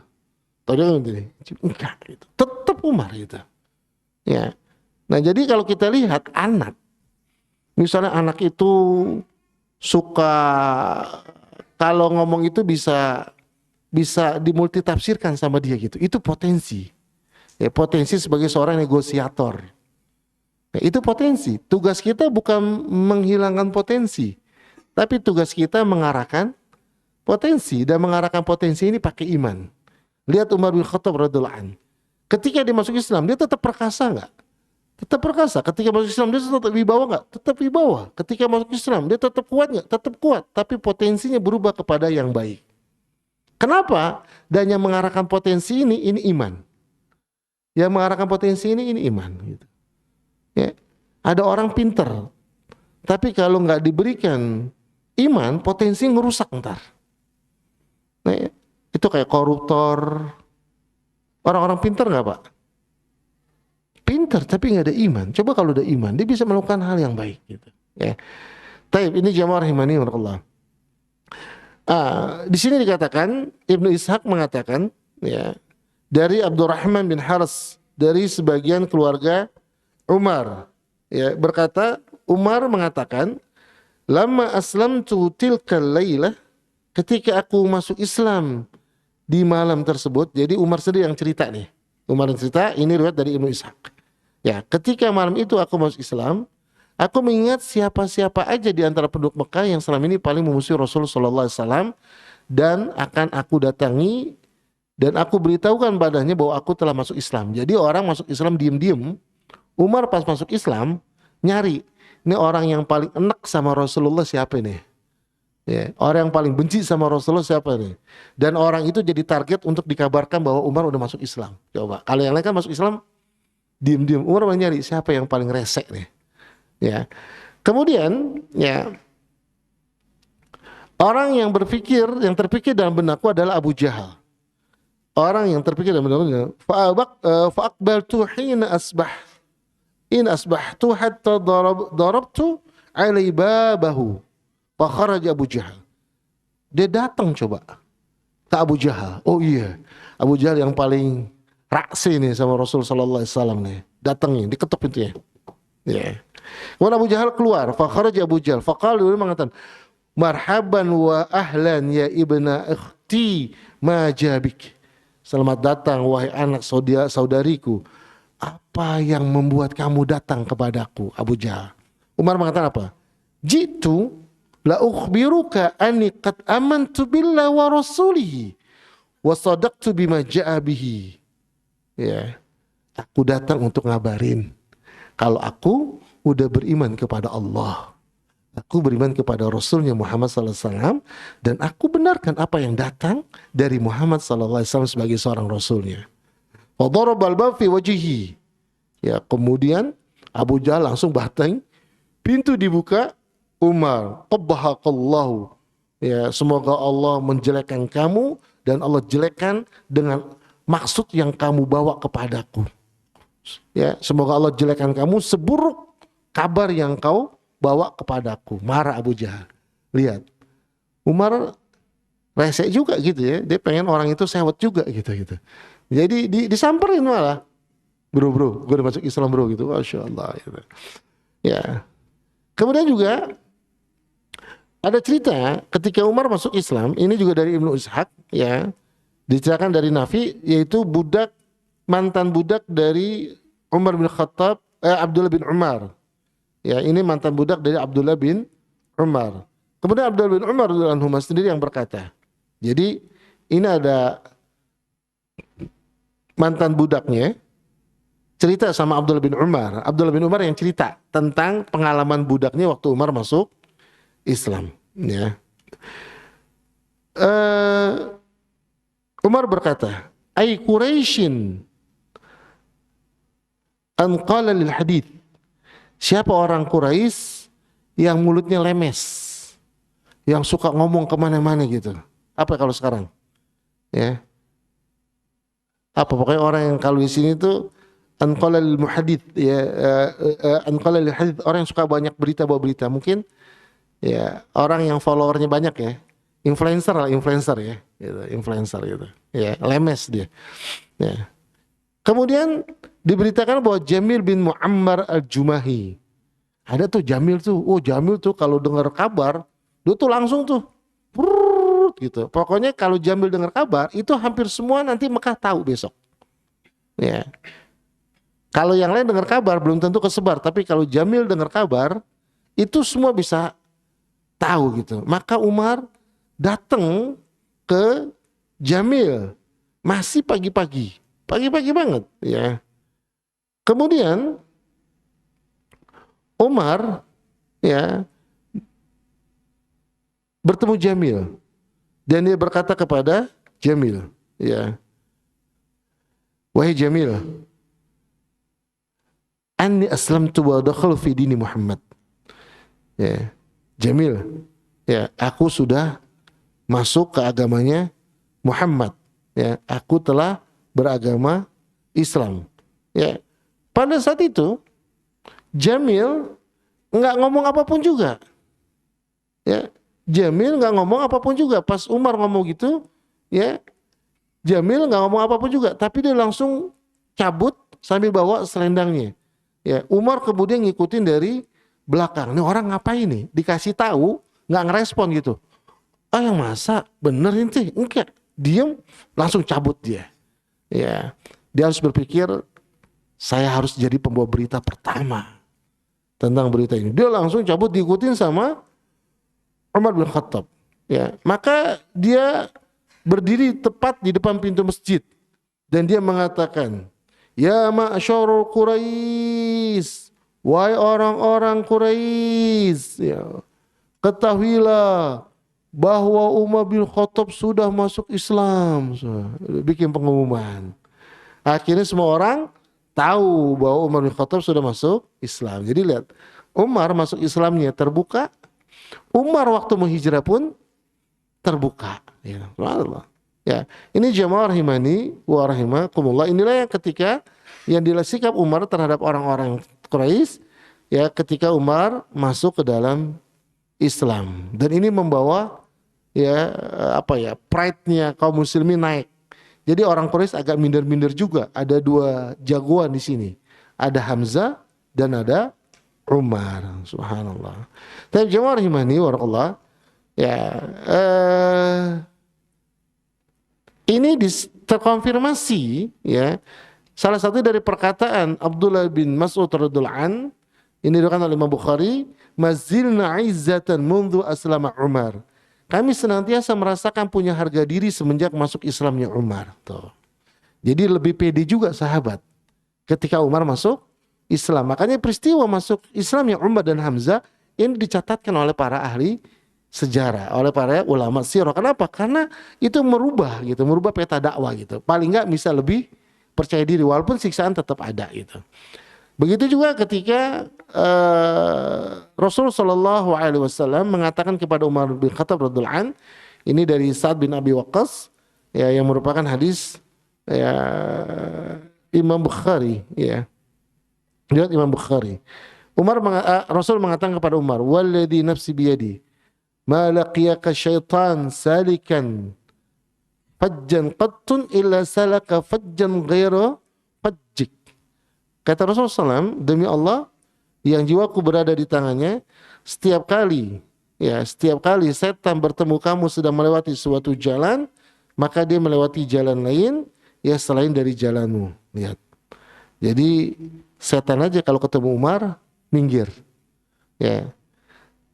Enggak gitu. Tetap Umar gitu. Ya. Nah, jadi kalau kita lihat anak, misalnya anak itu suka, kalau ngomong itu bisa dimultitafsirkan sama dia gitu. Itu potensi. Ya, potensi sebagai seorang negosiator. Ya, itu potensi. Tugas kita bukan menghilangkan potensi, tapi tugas kita mengarahkan potensi, dan mengarahkan potensi ini pakai iman. Lihat Umar bin Khattab radhiyallahu anhu. Ketika dia masuk Islam, dia tetap perkasa nggak? Tetap perkasa. Ketika masuk Islam dia tetap wibawa nggak? Tetap wibawa. Ketika masuk Islam dia tetap kuat nggak? Tetap kuat. Tapi potensinya berubah kepada yang baik. Kenapa? Dan yang mengarahkan potensi ini iman. Yang mengarahkan potensi ini iman. Gitu. Ya. Ada orang pinter, tapi kalau nggak diberikan iman, potensi ngerusak ntar. Nah, ya. Itu kayak koruptor. Orang-orang pinter nggak, Pak? pintar tapi nggak ada iman. Coba kalau ada iman, dia bisa melakukan hal yang baik gitu. Ya. Taib, ini jamaah rahimani wa rahimakumullah. Di sini dikatakan Ibnu Ishaq mengatakan ya dari Abdurrahman bin Haris dari sebagian keluarga Umar ya berkata Umar mengatakan lama aslamtu tilkal lailah ketika aku masuk Islam di malam tersebut. Jadi Umar sendiri yang cerita nih. Umar yang cerita ini riwayat dari Ibnu Ishaq. Ya, ketika malam itu aku masuk Islam, aku mengingat siapa-siapa aja di antara penduduk Mekah yang selama ini paling memusuhi Rasul sallallahu alaihi wasallam dan akan aku datangi dan aku beritahukan padanya bahwa aku telah masuk Islam. Jadi orang masuk Islam diem-diem. Umar pas masuk Islam nyari, ini orang yang paling enak sama Rasulullah siapa nih? Ya, orang yang paling benci sama Rasulullah siapa nih? Dan orang itu jadi target untuk dikabarkan bahwa Umar udah masuk Islam. Coba, kalau yang lain kan masuk Islam diem-diem, Umar nyari siapa yang paling resek nih? Ya. Kemudian ya orang yang terpikir dalam benakku adalah Abu Jahal. Orang yang terpikir dalam benakku fa'aqbaltu hina asbah. In asbahtu hatta darabtu alai babahu. Fa kharaja Abu Jahal. Dia datang coba ke Abu Jahal. Oh iya, Abu Jahal yang paling raksi nih sama Rasul sallallahu alaihi wasallam nih. Datang nih, diketuk pintunya. Ya. Kemudian Abu Jahal keluar, fa kharaja Abu Jahal, faqala dia mengatakan, "Marhaban wa ahlan ya ibna ikhti ma jabik." Selamat datang wahai anak saudariku. Apa yang membuat kamu datang kepadaku, Abu Jahal? Umar mengatakan apa? Jitu la ukhbiruka anni qad amantu billahi wa rasulihi wa sadaqtu bima ja'a bihi. Ya. Aku datang untuk ngabarin kalau aku udah beriman kepada Allah, aku beriman kepada Rasulnya Muhammad SAW, dan aku benarkan apa yang datang dari Muhammad SAW sebagai seorang Rasulnya. Wa darabal bab fi wajhihi. Ya, kemudian Abu Jahal langsung batang, pintu dibuka, Umar, qabbahaqallahu. Ya, semoga Allah menjelekkan kamu dan Allah jelekkan dengan maksud yang kamu bawa kepadaku. Ya, semoga Allah jelekkan kamu seburuk kabar yang kau bawa kepadaku. Marah Abu Jahal. Lihat, Umar resek juga gitu ya. Dia pengen orang itu sewot juga gitu. Jadi disamperin malah. Bro, gue udah masuk Islam bro gitu. Masya Allah. Gitu. Ya. Kemudian juga ada cerita ketika Umar masuk Islam. Ini juga dari Ibnu Ishaq. Ya. Diceritakan dari Nafi, yaitu mantan budak dari Umar bin Khattab, Abdullah bin Umar. Ya, ini mantan budak dari Abdullah bin Umar. Kemudian Abdullah bin Umar radhiyallahu anhu sendiri yang berkata. Jadi ini ada mantan budaknya cerita sama Abdullah bin Umar. Abdullah bin Umar yang cerita tentang pengalaman budaknya waktu Umar masuk Islam. Ya. Umar berkata, "Ai Quraisyin an qala lil hadits." Siapa orang Quraisy yang mulutnya lemes, yang suka ngomong kemana-mana gitu. Apa kalau sekarang? Ya. Apa pokoknya orang yang kalau di sini tuh an qala lil muhadits, ya, an qala lil hadits, orang yang suka banyak bawa berita. Mungkin ya orang yang followernya banyak ya. Influencer ya, gitu, influencer gitu. Ya, lemes dia. Ya. Kemudian diberitakan bahwa Jamil bin Muammar al-Jumahi. Ada tuh Jamil tuh. Oh, Jamil tuh kalau dengar kabar, dia tuh langsung tuh gitu. Pokoknya kalau Jamil dengar kabar, itu hampir semua nanti Mekah tahu besok. Ya. Kalau yang lain dengar kabar belum tentu kesebar, tapi kalau Jamil dengar kabar, itu semua bisa tahu gitu. Maka Umar datang ke Jamil masih pagi-pagi banget ya. Kemudian Umar ya bertemu Jamil dan dia berkata kepada Jamil, ya, wahai Jamil, anni aslamtu wa dakhaltu fi dini Muhammad. Ya, Jamil, ya, aku sudah masuk ke agamanya Muhammad. Ya, aku telah beragama Islam. Ya, pada saat itu Jamil nggak ngomong apapun juga. Ya, Jamil nggak ngomong apapun juga. Pas Umar ngomong gitu, ya, Jamil nggak ngomong apapun juga, tapi dia langsung cabut sambil bawa selendangnya. Ya, Umar kemudian ngikutin dari belakang. Ini orang ngapain nih? Dikasih tahu, nggak ngerespon gitu. Ah, yang masa bener ini? Enggak, diem, langsung cabut dia. Ya, dia harus berpikir, saya harus jadi pembawa berita pertama tentang berita ini. Dia langsung cabut, diikutin sama Umar bin Khattab. Ya, maka dia berdiri tepat di depan pintu masjid dan dia mengatakan, "Ya ma'syarul Quraisy, wahai orang-orang Quraisy, ya, ketahuilah bahwa Umar bin Khattab sudah masuk Islam." Bikin pengumuman. Akhirnya semua orang tahu bahwa Umar bin Khattab sudah masuk Islam. Jadi lihat, Umar masuk Islamnya terbuka, Umar waktu menghijrah pun terbuka. Ya, subhanallah. Ya, ini jamaah rahimani wa rahimakumullah. Inilah yang ketika yang sikap Umar terhadap orang-orang Quraisy, ya, ketika Umar masuk ke dalam Islam. Dan ini membawa, ya, pride-nya kaum muslimin naik. Jadi orang Quraisy agak minder-minder juga. Ada dua jagoan di sini. Ada Hamzah dan ada Umar. Subhanallah. Tapi jamaah rahimani wa rahimakumullah, ya, ini terkonfirmasi, ya, salah satu dari perkataan Abdullah bin Mas'ud radhiyallahu an, ini diriwayatkan oleh Imam Bukhari, mazilna izzatan mundu aslama Umar. Kami senantiasa merasakan punya harga diri semenjak masuk Islamnya Umar. Tuh. Jadi lebih pede juga sahabat ketika Umar masuk Islam. Makanya peristiwa masuk Islamnya Umar dan Hamzah ini dicatatkan oleh para ahli sejarah, oleh para ulama sirah. Kenapa? Karena itu merubah peta dakwah gitu. Paling nggak bisa lebih percaya diri walaupun siksaan tetap ada gitu. Begitu juga ketika Rasul Shallallahu Alaihi Wasallam mengatakan kepada Umar bin Khattab radhiallahu an, ini dari Sa'ad bin Abi Waqqas, ya, yang merupakan hadis, ya, Imam Bukhari, ya, lihat Imam Bukhari. Rasul mengatakan kepada Umar, "Walladzi nafsi biyadi, ma laqiyaka syaitan salikan fajjan qattun illa salaka fajjan ghaira fajjik." Kata Rasulullah SAW, demi Allah yang jiwaku berada di tangannya, setiap kali setan bertemu kamu sedang melewati suatu jalan, maka dia melewati jalan lain, ya, selain dari jalanmu. Lihat. Jadi setan aja kalau ketemu Umar minggir. Ya.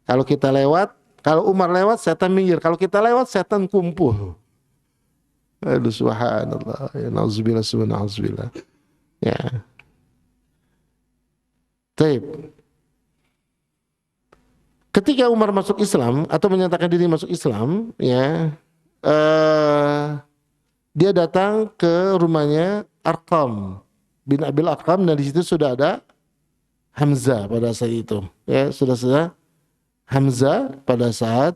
Kalau kita lewat, kalau Umar lewat setan minggir, kalau kita lewat setan kumpul. Aduh, subhanallah. Ya, nauzubillah, subhanallah. Ya. Taib. Ketika Umar masuk Islam atau menyatakan diri masuk Islam, ya, dia datang ke rumahnya Arqam bin Abil Arqam dan di situ sudah ada Hamzah pada saat itu, ya, sudah Hamzah pada saat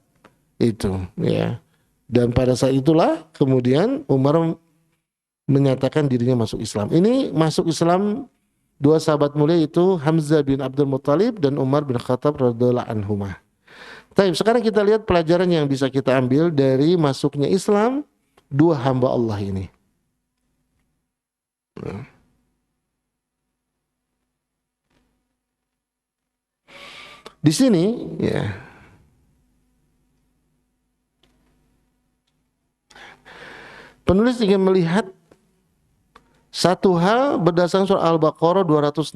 itu, ya, dan pada saat itulah kemudian Umar menyatakan dirinya masuk Islam. Ini masuk Islam dua sahabat mulia itu Hamzah bin Abdul Muttalib dan Umar bin Khattab radhiyallahu anhumah. Baik, sekarang kita lihat pelajaran yang bisa kita ambil dari masuknya Islam dua hamba Allah ini. Di sini, ya, penulis ingin melihat satu hal berdasarkan surah Al-Baqarah 216.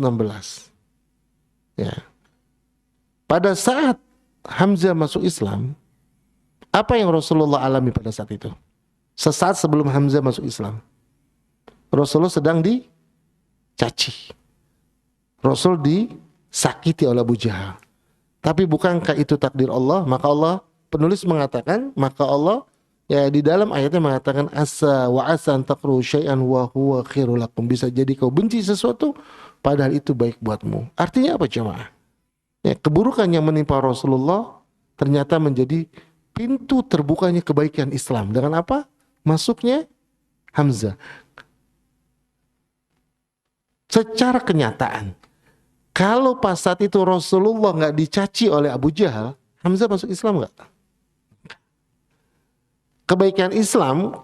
Ya. Pada saat Hamzah masuk Islam, apa yang Rasulullah alami pada saat itu? Sesaat sebelum Hamzah masuk Islam, Rasulullah sedang dicaci. Rasul disakiti oleh Abu Jahal. Tapi bukankah itu takdir Allah? Maka Allah, penulis mengatakan, maka Allah, ya, di dalam ayatnya mengatakan asa wa asan taqru syai'an wa huwa khairul lakum. Bisa jadi kau benci sesuatu padahal itu baik buatmu. Artinya apa, jemaah? Ya, keburukan yang menimpa Rasulullah ternyata menjadi pintu terbukanya kebaikan Islam. Dengan apa? Masuknya Hamzah. Secara kenyataan, kalau pas saat itu Rasulullah nggak dicaci oleh Abu Jahal, Hamzah masuk Islam nggak?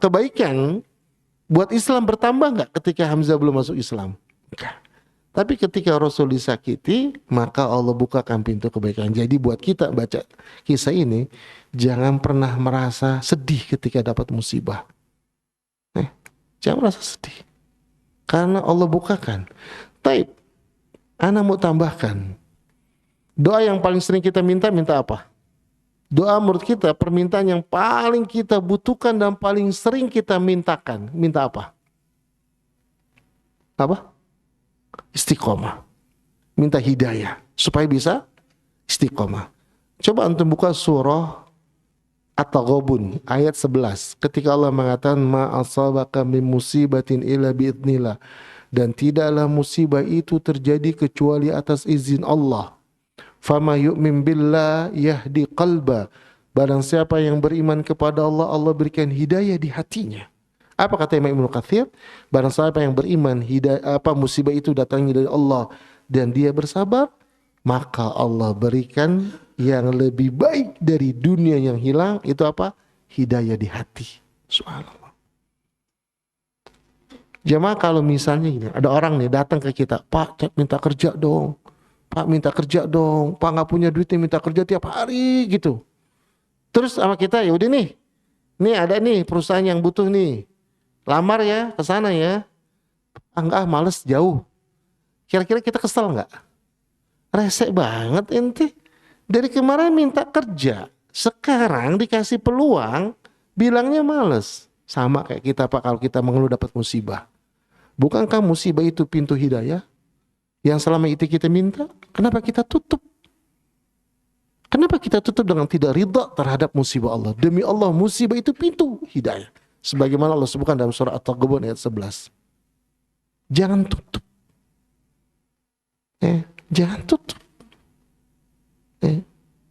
Kebaikan buat Islam bertambah nggak ketika Hamzah belum masuk Islam? Enggak. Tapi ketika Rasul disakiti, maka Allah bukakan pintu kebaikan. Jadi buat kita baca kisah ini, jangan pernah merasa sedih ketika dapat musibah. Jangan merasa sedih. Karena Allah bukakan. Taib, ana mau tambahkan. Doa yang paling sering kita minta apa? Doa menurut kita, permintaan yang paling kita butuhkan dan paling sering kita mintakan. Minta apa? Apa? Istiqomah. Minta hidayah supaya bisa istiqomah. Coba antum buka surah At-Taghabun ayat 11. Ketika Allah mengatakan ma asabaka min musibatin illa biidznillah, dan tidaklah musibah itu terjadi kecuali atas izin Allah. Fama yu'min billah yahdi qalba. Barang siapa yang beriman kepada Allah, Allah berikan hidayah di hatinya. Apa kata Imam Ibnu Katsir? Barang siapa yang beriman, musibah itu datangnya dari Allah dan dia bersabar, maka Allah berikan yang lebih baik dari dunia yang hilang. Itu apa? Hidayah di hati. Subhanallah. Jemaah, kalau misalnya gini, ada orang nih datang ke kita, Pak minta kerja dong, Pak minta kerja dong, Pak nggak punya duit nih, minta kerja tiap hari gitu. Terus sama kita, ya udah nih ada nih perusahaan yang butuh nih, lamar ya ke sana ya. Enggak, males jauh. Kira-kira kita kesel nggak? Resek banget ente. Dari kemarin minta kerja, sekarang dikasih peluang, bilangnya males. Sama kayak kita Pak, kalau kita mengeluh dapat musibah. Bukankah musibah itu pintu hidayah yang selama itu kita minta? Kenapa kita tutup? Kenapa kita tutup dengan tidak ridha terhadap musibah Allah? Demi Allah, musibah itu pintu hidayah. Sebagaimana Allah sebutkan dalam surah At-Taghabun ayat 11. Jangan tutup. Jangan tutup.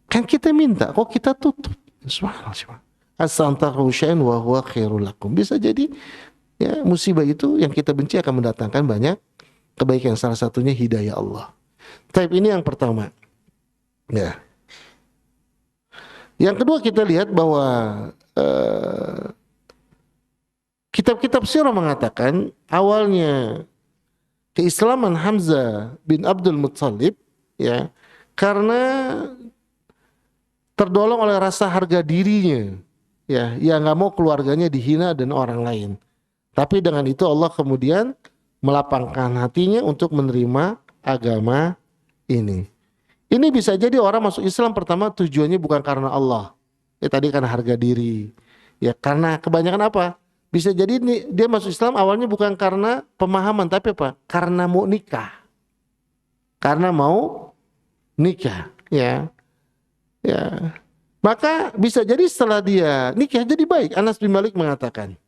Kan kita minta, kok kita tutup? Subhanallah. As-santahu syai'an wa huwa khairul lakum. Bisa jadi ya musibah itu yang kita benci akan mendatangkan banyak kebaikan, salah satunya hidayah Allah. Type ini yang pertama. Ya. Yang kedua, kita lihat bahwa kitab-kitab sirah mengatakan awalnya keislaman Hamzah bin Abdul Muttalib ya karena terdolong oleh rasa harga dirinya, ya nggak mau keluarganya dihina dan orang lain. Tapi dengan itu Allah kemudian melapangkan hatinya untuk menerima agama ini. Ini bisa jadi orang masuk Islam pertama tujuannya bukan karena Allah, ya tadi karena harga diri, ya karena kebanyakan apa? Bisa jadi dia masuk Islam awalnya bukan karena pemahaman, tapi apa? Karena mau nikah, ya. Maka bisa jadi setelah dia nikah jadi baik. Anas bin Malik mengatakan,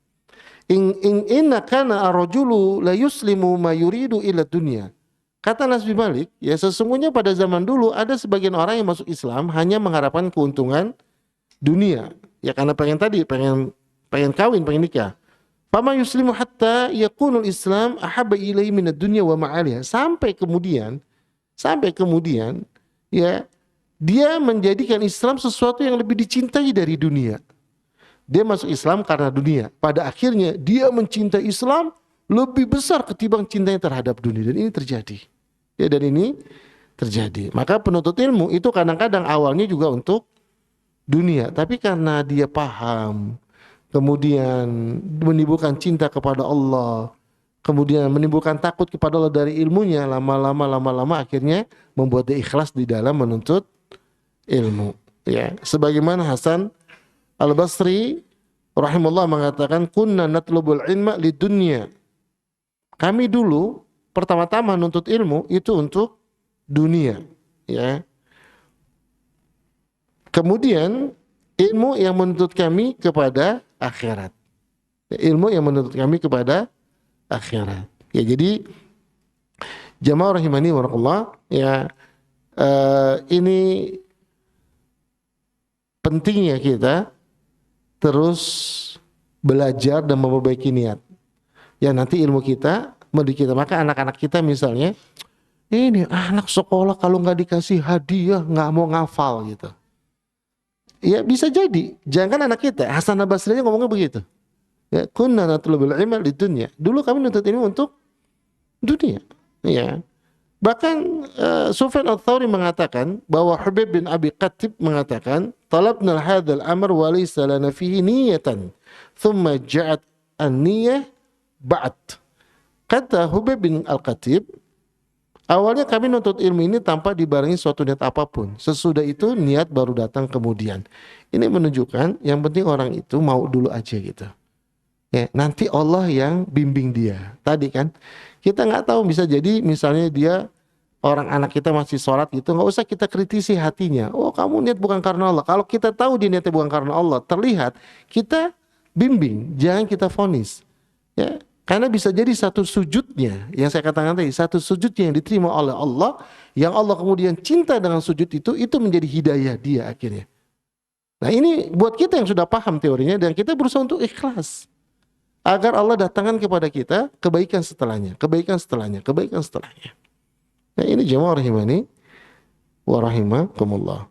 inna kana ar-rajulu la yuslimu ma yuridu ila dunya. Kata Anas bin Malik, ya sesungguhnya pada zaman dulu ada sebagian orang yang masuk Islam hanya mengharapkan keuntungan dunia, ya karena pengen kawin, pengen nikah. Fama yuslimu hatta yakunul Islam ahabba ilaihi minad dunya wa ma'aliha. Sampai kemudian ya dia menjadikan Islam sesuatu yang lebih dicintai dari dunia. Dia masuk Islam karena dunia. Pada akhirnya dia mencintai Islam lebih besar ketimbang cintanya terhadap dunia. Dan ini terjadi. Maka penuntut ilmu itu kadang-kadang awalnya juga untuk dunia. Tapi karena dia paham, kemudian menimbulkan cinta kepada Allah, kemudian menimbulkan takut kepada Allah dari ilmunya, lama-lama akhirnya membuat dia ikhlas di dalam menuntut ilmu. Ya, sebagaimana Hasan Al-Basri rahimahullah mengatakan, kunna natlubul ilma lidunya. Kami dulu pertama-tama nuntut ilmu itu untuk dunia, ya. Kemudian ilmu yang menuntut kami kepada akhirat. Ya, jadi jamaah rahimani wa rahimakumullah, ya, ini pentingnya kita terus belajar dan memperbaiki niat. Ya nanti ilmu kita mendidik kita. Maka anak-anak kita misalnya, ini anak sekolah kalau nggak dikasih hadiah nggak mau ngafal gitu. Ya bisa jadi, jangan anak kita. Hasan al-Basri aja ngomongnya begitu. Ya, kunna natlubul ilma di dunia. Dulu kami nuntut ilmu untuk dunia. Ya. Bahkan Sufyan al-Thawri mengatakan bahwa Hubab bin Abi Qatib mengatakan, "Talabna hadzal amr wa laysa lana fihi niyatan, thumma ja'at an-niyah ba'd." Kata Hubab bin Al-Qatib, awalnya kami nuntut ilmu ini tanpa dibarengi suatu niat apapun. Sesudah itu niat baru datang kemudian. Ini menunjukkan yang penting orang itu mau dulu aja gitu. Ya, nanti Allah yang bimbing dia. Tadi kan kita nggak tahu, bisa jadi misalnya dia orang anak kita masih sholat gitu, nggak usah kita kritisi hatinya. Oh kamu niat bukan karena Allah. Kalau kita tahu dia niatnya bukan karena Allah, terlihat kita bimbing, jangan kita vonis. Ya, karena bisa jadi satu sujudnya yang saya katakan tadi, satu sujudnya yang diterima oleh Allah, yang Allah kemudian cinta dengan sujud itu menjadi hidayah dia akhirnya. Nah ini buat kita yang sudah paham teorinya dan kita berusaha untuk ikhlas. Agar Allah datangkan kepada kita kebaikan setelahnya, kebaikan setelahnya, kebaikan setelahnya. Nah ini jemaah rahimani wa rahimakumullah.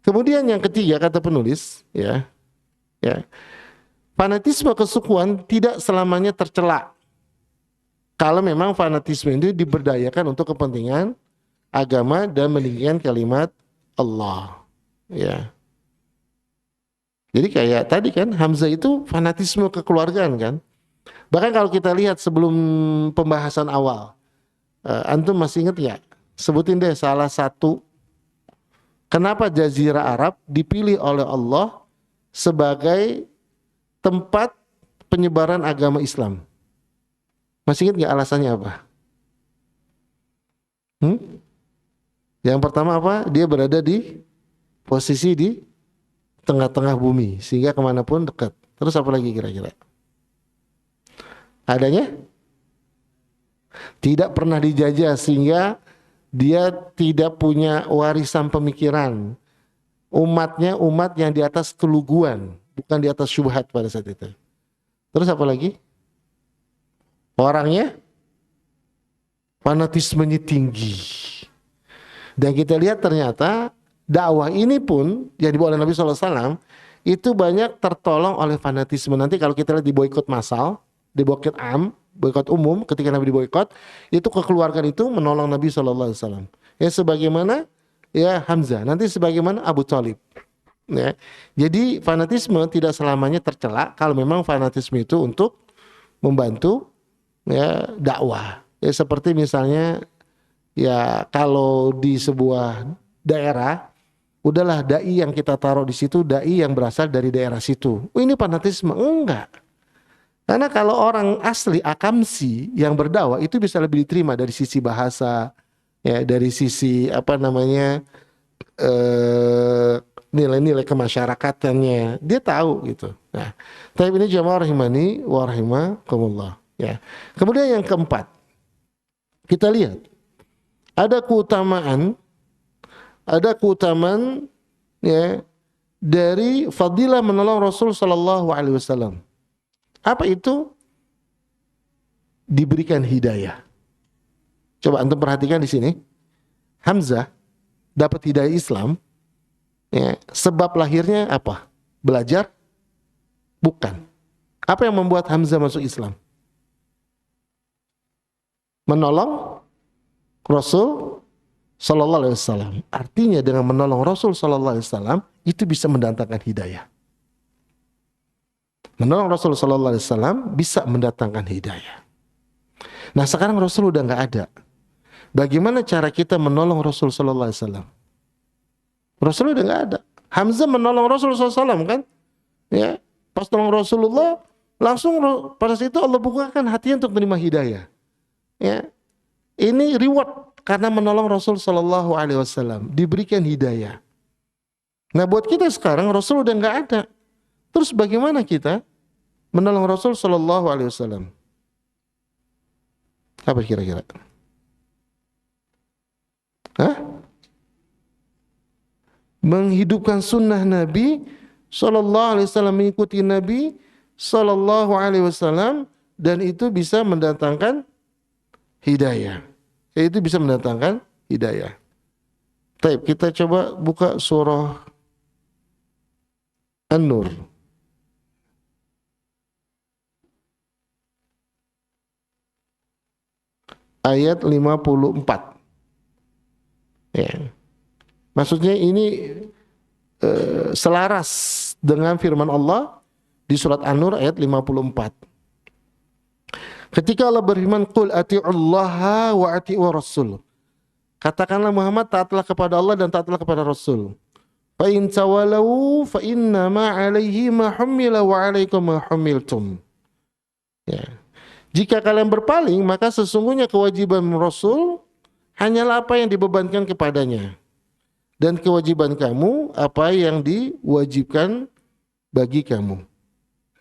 Kemudian yang ketiga kata penulis, ya, fanatisme kesukuan tidak selamanya tercela. Kalau memang fanatisme itu diberdayakan untuk kepentingan agama dan meninggikan kalimat Allah, ya. Jadi kayak tadi kan Hamzah itu fanatisme kekeluargaan kan. Bahkan kalau kita lihat sebelum pembahasan awal, antum masih ingat ya? Sebutin deh salah satu kenapa Jazirah Arab dipilih oleh Allah sebagai tempat penyebaran agama Islam. Masih ingat gak alasannya apa? Yang pertama apa? Dia berada di posisi di tengah-tengah bumi sehingga kemanapun dekat. Terus apa lagi kira-kira? Adanya tidak pernah dijajah sehingga dia tidak punya warisan pemikiran. Umatnya umat yang di atas keluguan, bukan di atas syubhat pada saat itu. Terus apa lagi? Orangnya fanatismenya tinggi. Dan kita lihat ternyata dakwah ini pun yang dibawa oleh Nabi SAW itu banyak tertolong oleh fanatisme. Nanti kalau kita lihat di boikot massal, di boikot umum, ketika Nabi diboikot, itu kekeluargaan itu menolong Nabi SAW. Ya sebagaimana ya Hamzah, nanti sebagaimana Abu Thalib. Ya. Jadi fanatisme tidak selamanya tercela kalau memang fanatisme itu untuk membantu ya dakwah. Ya seperti misalnya ya kalau di sebuah daerah, udahlah dai yang kita taruh di situ dai yang berasal dari daerah situ. Oh, ini fanatisme? Enggak. Karena kalau orang asli Akamsi yang berdakwah itu bisa lebih diterima dari sisi bahasa, ya dari sisi nilai-nilai kemasyarakatannya. Dia tahu gitu. Nah, tapi ini jamaah rahimani wa rahimakumullah. Ya. Kemudian yang keempat, kita lihat ada keutamaan ya dari fadilah menolong Rasul sallallahu alaihi wasallam. Apa itu? Diberikan hidayah. Coba antum perhatikan di sini. Hamzah dapat hidayah Islam. Ya, sebab lahirnya apa? Belajar? Bukan. Apa yang membuat Hamzah masuk Islam? Menolong Rasul sallallahu alaihi wasallam. Artinya dengan menolong Rasul sallallahu alaihi wasallam itu bisa mendatangkan hidayah. Menolong Rasul sallallahu alaihi wasallam bisa mendatangkan hidayah. Nah, sekarang Rasul udah enggak ada. Bagaimana cara kita menolong Rasul sallallahu alaihi wasallam? Rasul udah enggak ada. Hamzah menolong Rasul sallallahu alaihi wasallam kan? Ya, pas nolong Rasulullah langsung pada saat itu Allah bukakan hatinya untuk menerima hidayah. Ya. Ini reward karena menolong Rasul sallallahu alaihi wasallam, diberikan hidayah. Nah, buat kita sekarang Rasul udah enggak ada. Terus bagaimana kita menolong Rasul sallallahu alaihi wasallam? Apa kira-kira? Menghidupkan sunnah Nabi sallallahu alaihi wasallam, mengikuti Nabi sallallahu alaihi wasallam, dan itu bisa mendatangkan hidayah. Itu bisa mendatangkan hidayah. Baik, kita coba buka surah An-Nur. Ayat 54. Ya. Maksudnya ini selaras dengan firman Allah di surat An-Nur ayat 54. Ketika Allah berfirman, "Qul ati'ullaha wa ati'ur rasul." Katakanlah Muhammad, taatlah kepada Allah dan taatlah kepada Rasul. Fa in tawalau fa inna ma 'alaihi ma humila wa 'alaikum ma humiltum. Ya. Jika kalian berpaling, maka sesungguhnya kewajiban Rasul hanyalah apa yang dibebankan kepadanya. Dan kewajiban kamu apa yang diwajibkan bagi kamu.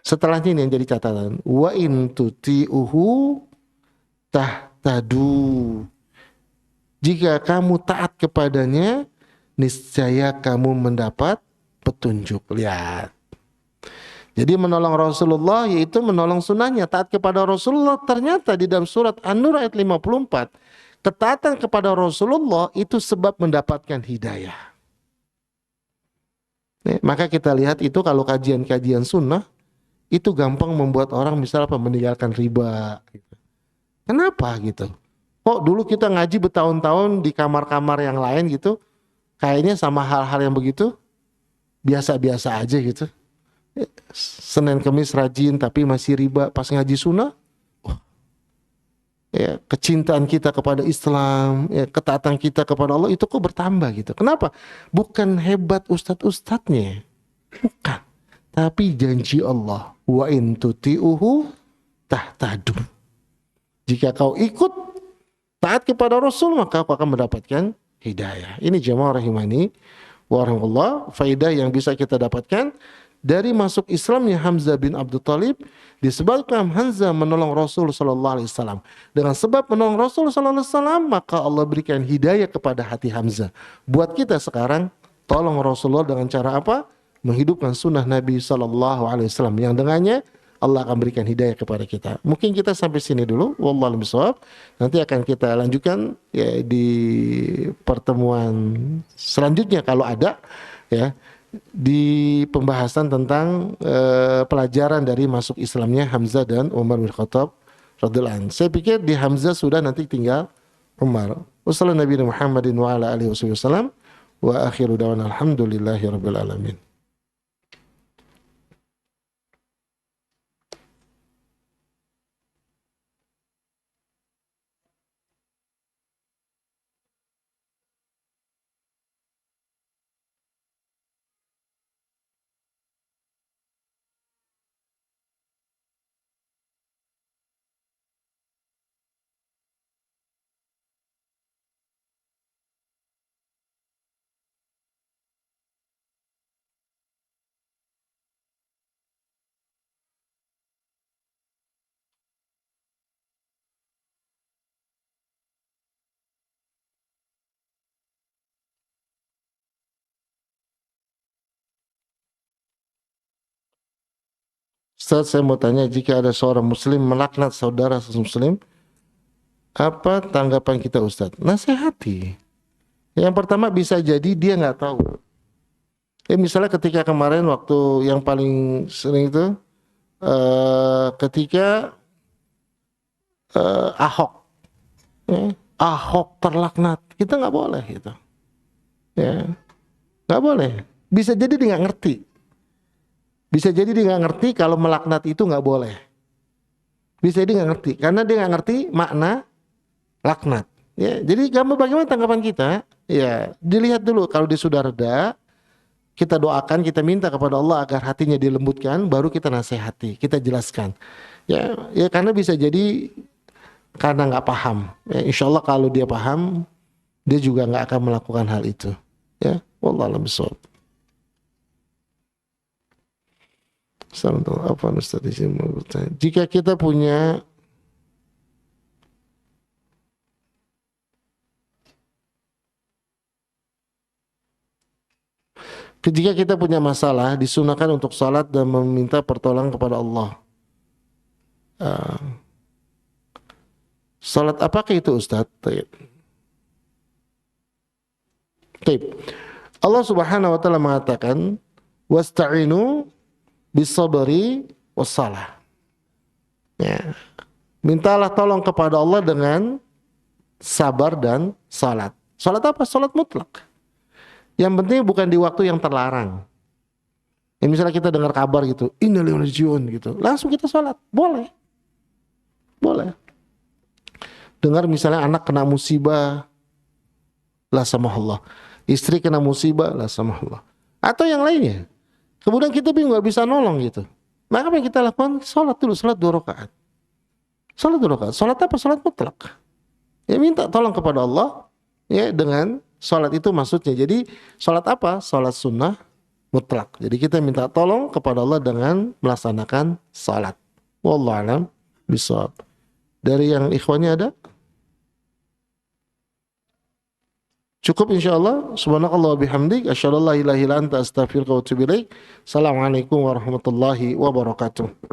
Setelahnya ini yang jadi catatan. Wa in tuti'uhu tahtadu. Jika kamu taat kepadanya, niscaya kamu mendapat petunjuk. Lihat. Jadi menolong Rasulullah yaitu menolong sunnahnya. Taat kepada Rasulullah ternyata di dalam surat An-Nur ayat 54. Ketaatan kepada Rasulullah itu sebab mendapatkan hidayah. Maka kita lihat itu kalau kajian-kajian sunnah itu gampang membuat orang misalnya meninggalkan riba. Kenapa gitu? Kok dulu kita ngaji bertahun-tahun di kamar-kamar yang lain gitu, kayaknya sama hal-hal yang begitu biasa-biasa aja gitu. Senin Kemis rajin tapi masih riba pas ngaji sunnah. Ya, kecintaan kita kepada Islam, ya, ketaatan kita kepada Allah itu kok bertambah gitu. Kenapa? Bukan hebat ustadz-ustadznya, bukan. Tapi janji Allah, wa in tuti'uhu tahtadu. Jika kau ikut taat kepada Rasul, maka kau akan mendapatkan hidayah. Ini jemaah rahimani warahmatullah, faedah yang bisa kita dapatkan dari masuk Islamnya Hamzah bin Abdul Thalib disebabkan Hamzah menolong Rasul sallallahu alaihi wasallam. Dengan sebab menolong Rasul sallallahu alaihi wasallam, maka Allah berikan hidayah kepada hati Hamzah. Buat kita sekarang, tolong Rasulullah dengan cara apa? Menghidupkan sunnah Nabi sallallahu alaihi wasallam yang dengannya Allah akan berikan hidayah kepada kita. Mungkin kita sampai sini dulu. Wallahu a'lam bishawab. Nanti akan kita lanjutkan ya di pertemuan selanjutnya kalau ada ya di pembahasan tentang pelajaran dari masuk Islamnya Hamzah dan Umar bin Khattab radhiyallahu anhu. Saya pikir di Hamzah sudah, nanti tinggal Umar. Wassalamualaikum Muhammadin wa ala alihi wasallam wa akhiru da'wana alhamdulillahi rabbil alamin. Ustaz, saya mau tanya, jika ada seorang muslim melaknat saudara muslim, apa tanggapan kita Ustaz? Nasihati. Yang pertama bisa jadi dia nggak tahu. Misalnya ketika kemarin waktu yang paling sering itu ketika Ahok, Ahok terlaknat, kita nggak boleh gitu, ya nggak boleh. Bisa jadi dia nggak ngerti. Bisa jadi dia nggak ngerti kalau melaknat itu nggak boleh. Bisa jadi nggak ngerti karena dia nggak ngerti makna laknat. Ya, jadi bagaimana tanggapan kita? Ya, dilihat dulu kalau dia sudah reda, kita doakan, kita minta kepada Allah agar hatinya dilembutkan, baru kita nasihati, kita jelaskan. Ya, karena bisa jadi karena nggak paham. Ya, insya Allah kalau dia paham, dia juga nggak akan melakukan hal itu. Ya, wallahu a'lam bishawab. Apa Ustaz? Jika kita punya masalah, disunahkan untuk salat dan meminta pertolongan kepada Allah. Salat apakah itu Ustaz? Taib. Allah Subhanahu wa taala mengatakan wasta'inu bis-sabri was-salah. Ya. Mintalah tolong kepada Allah dengan sabar dan salat. Salat apa? Salat mutlak. Yang penting bukan di waktu yang terlarang. Ya, misalnya kita dengar kabar gitu, innalillahi wa inna ilaihi raji'un gitu, langsung kita salat. Boleh. Boleh. Dengar misalnya anak kena musibah, la samahullah. Istri kena musibah, la samahullah. Atau yang lainnya. Kemudian kita bingung nggak bisa nolong gitu. Maka apa yang kita lakukan? Salat dulu, salat 2 rakaat. Salat 2 rakaat. Salat apa? Salat mutlak. Ya minta tolong kepada Allah ya dengan salat itu maksudnya. Jadi salat apa? Salat sunnah mutlak. Jadi kita minta tolong kepada Allah dengan melaksanakan salat. Wallahu a'lam bishawab. Dari yang ikhwannya ada? Cukup insyaallah. Subhanakallah wa bihamdik asyhadu an la ilaha illa anta astaghfiruka wa atubu ilaik. Assalamualaikum warahmatullahi wabarakatuh.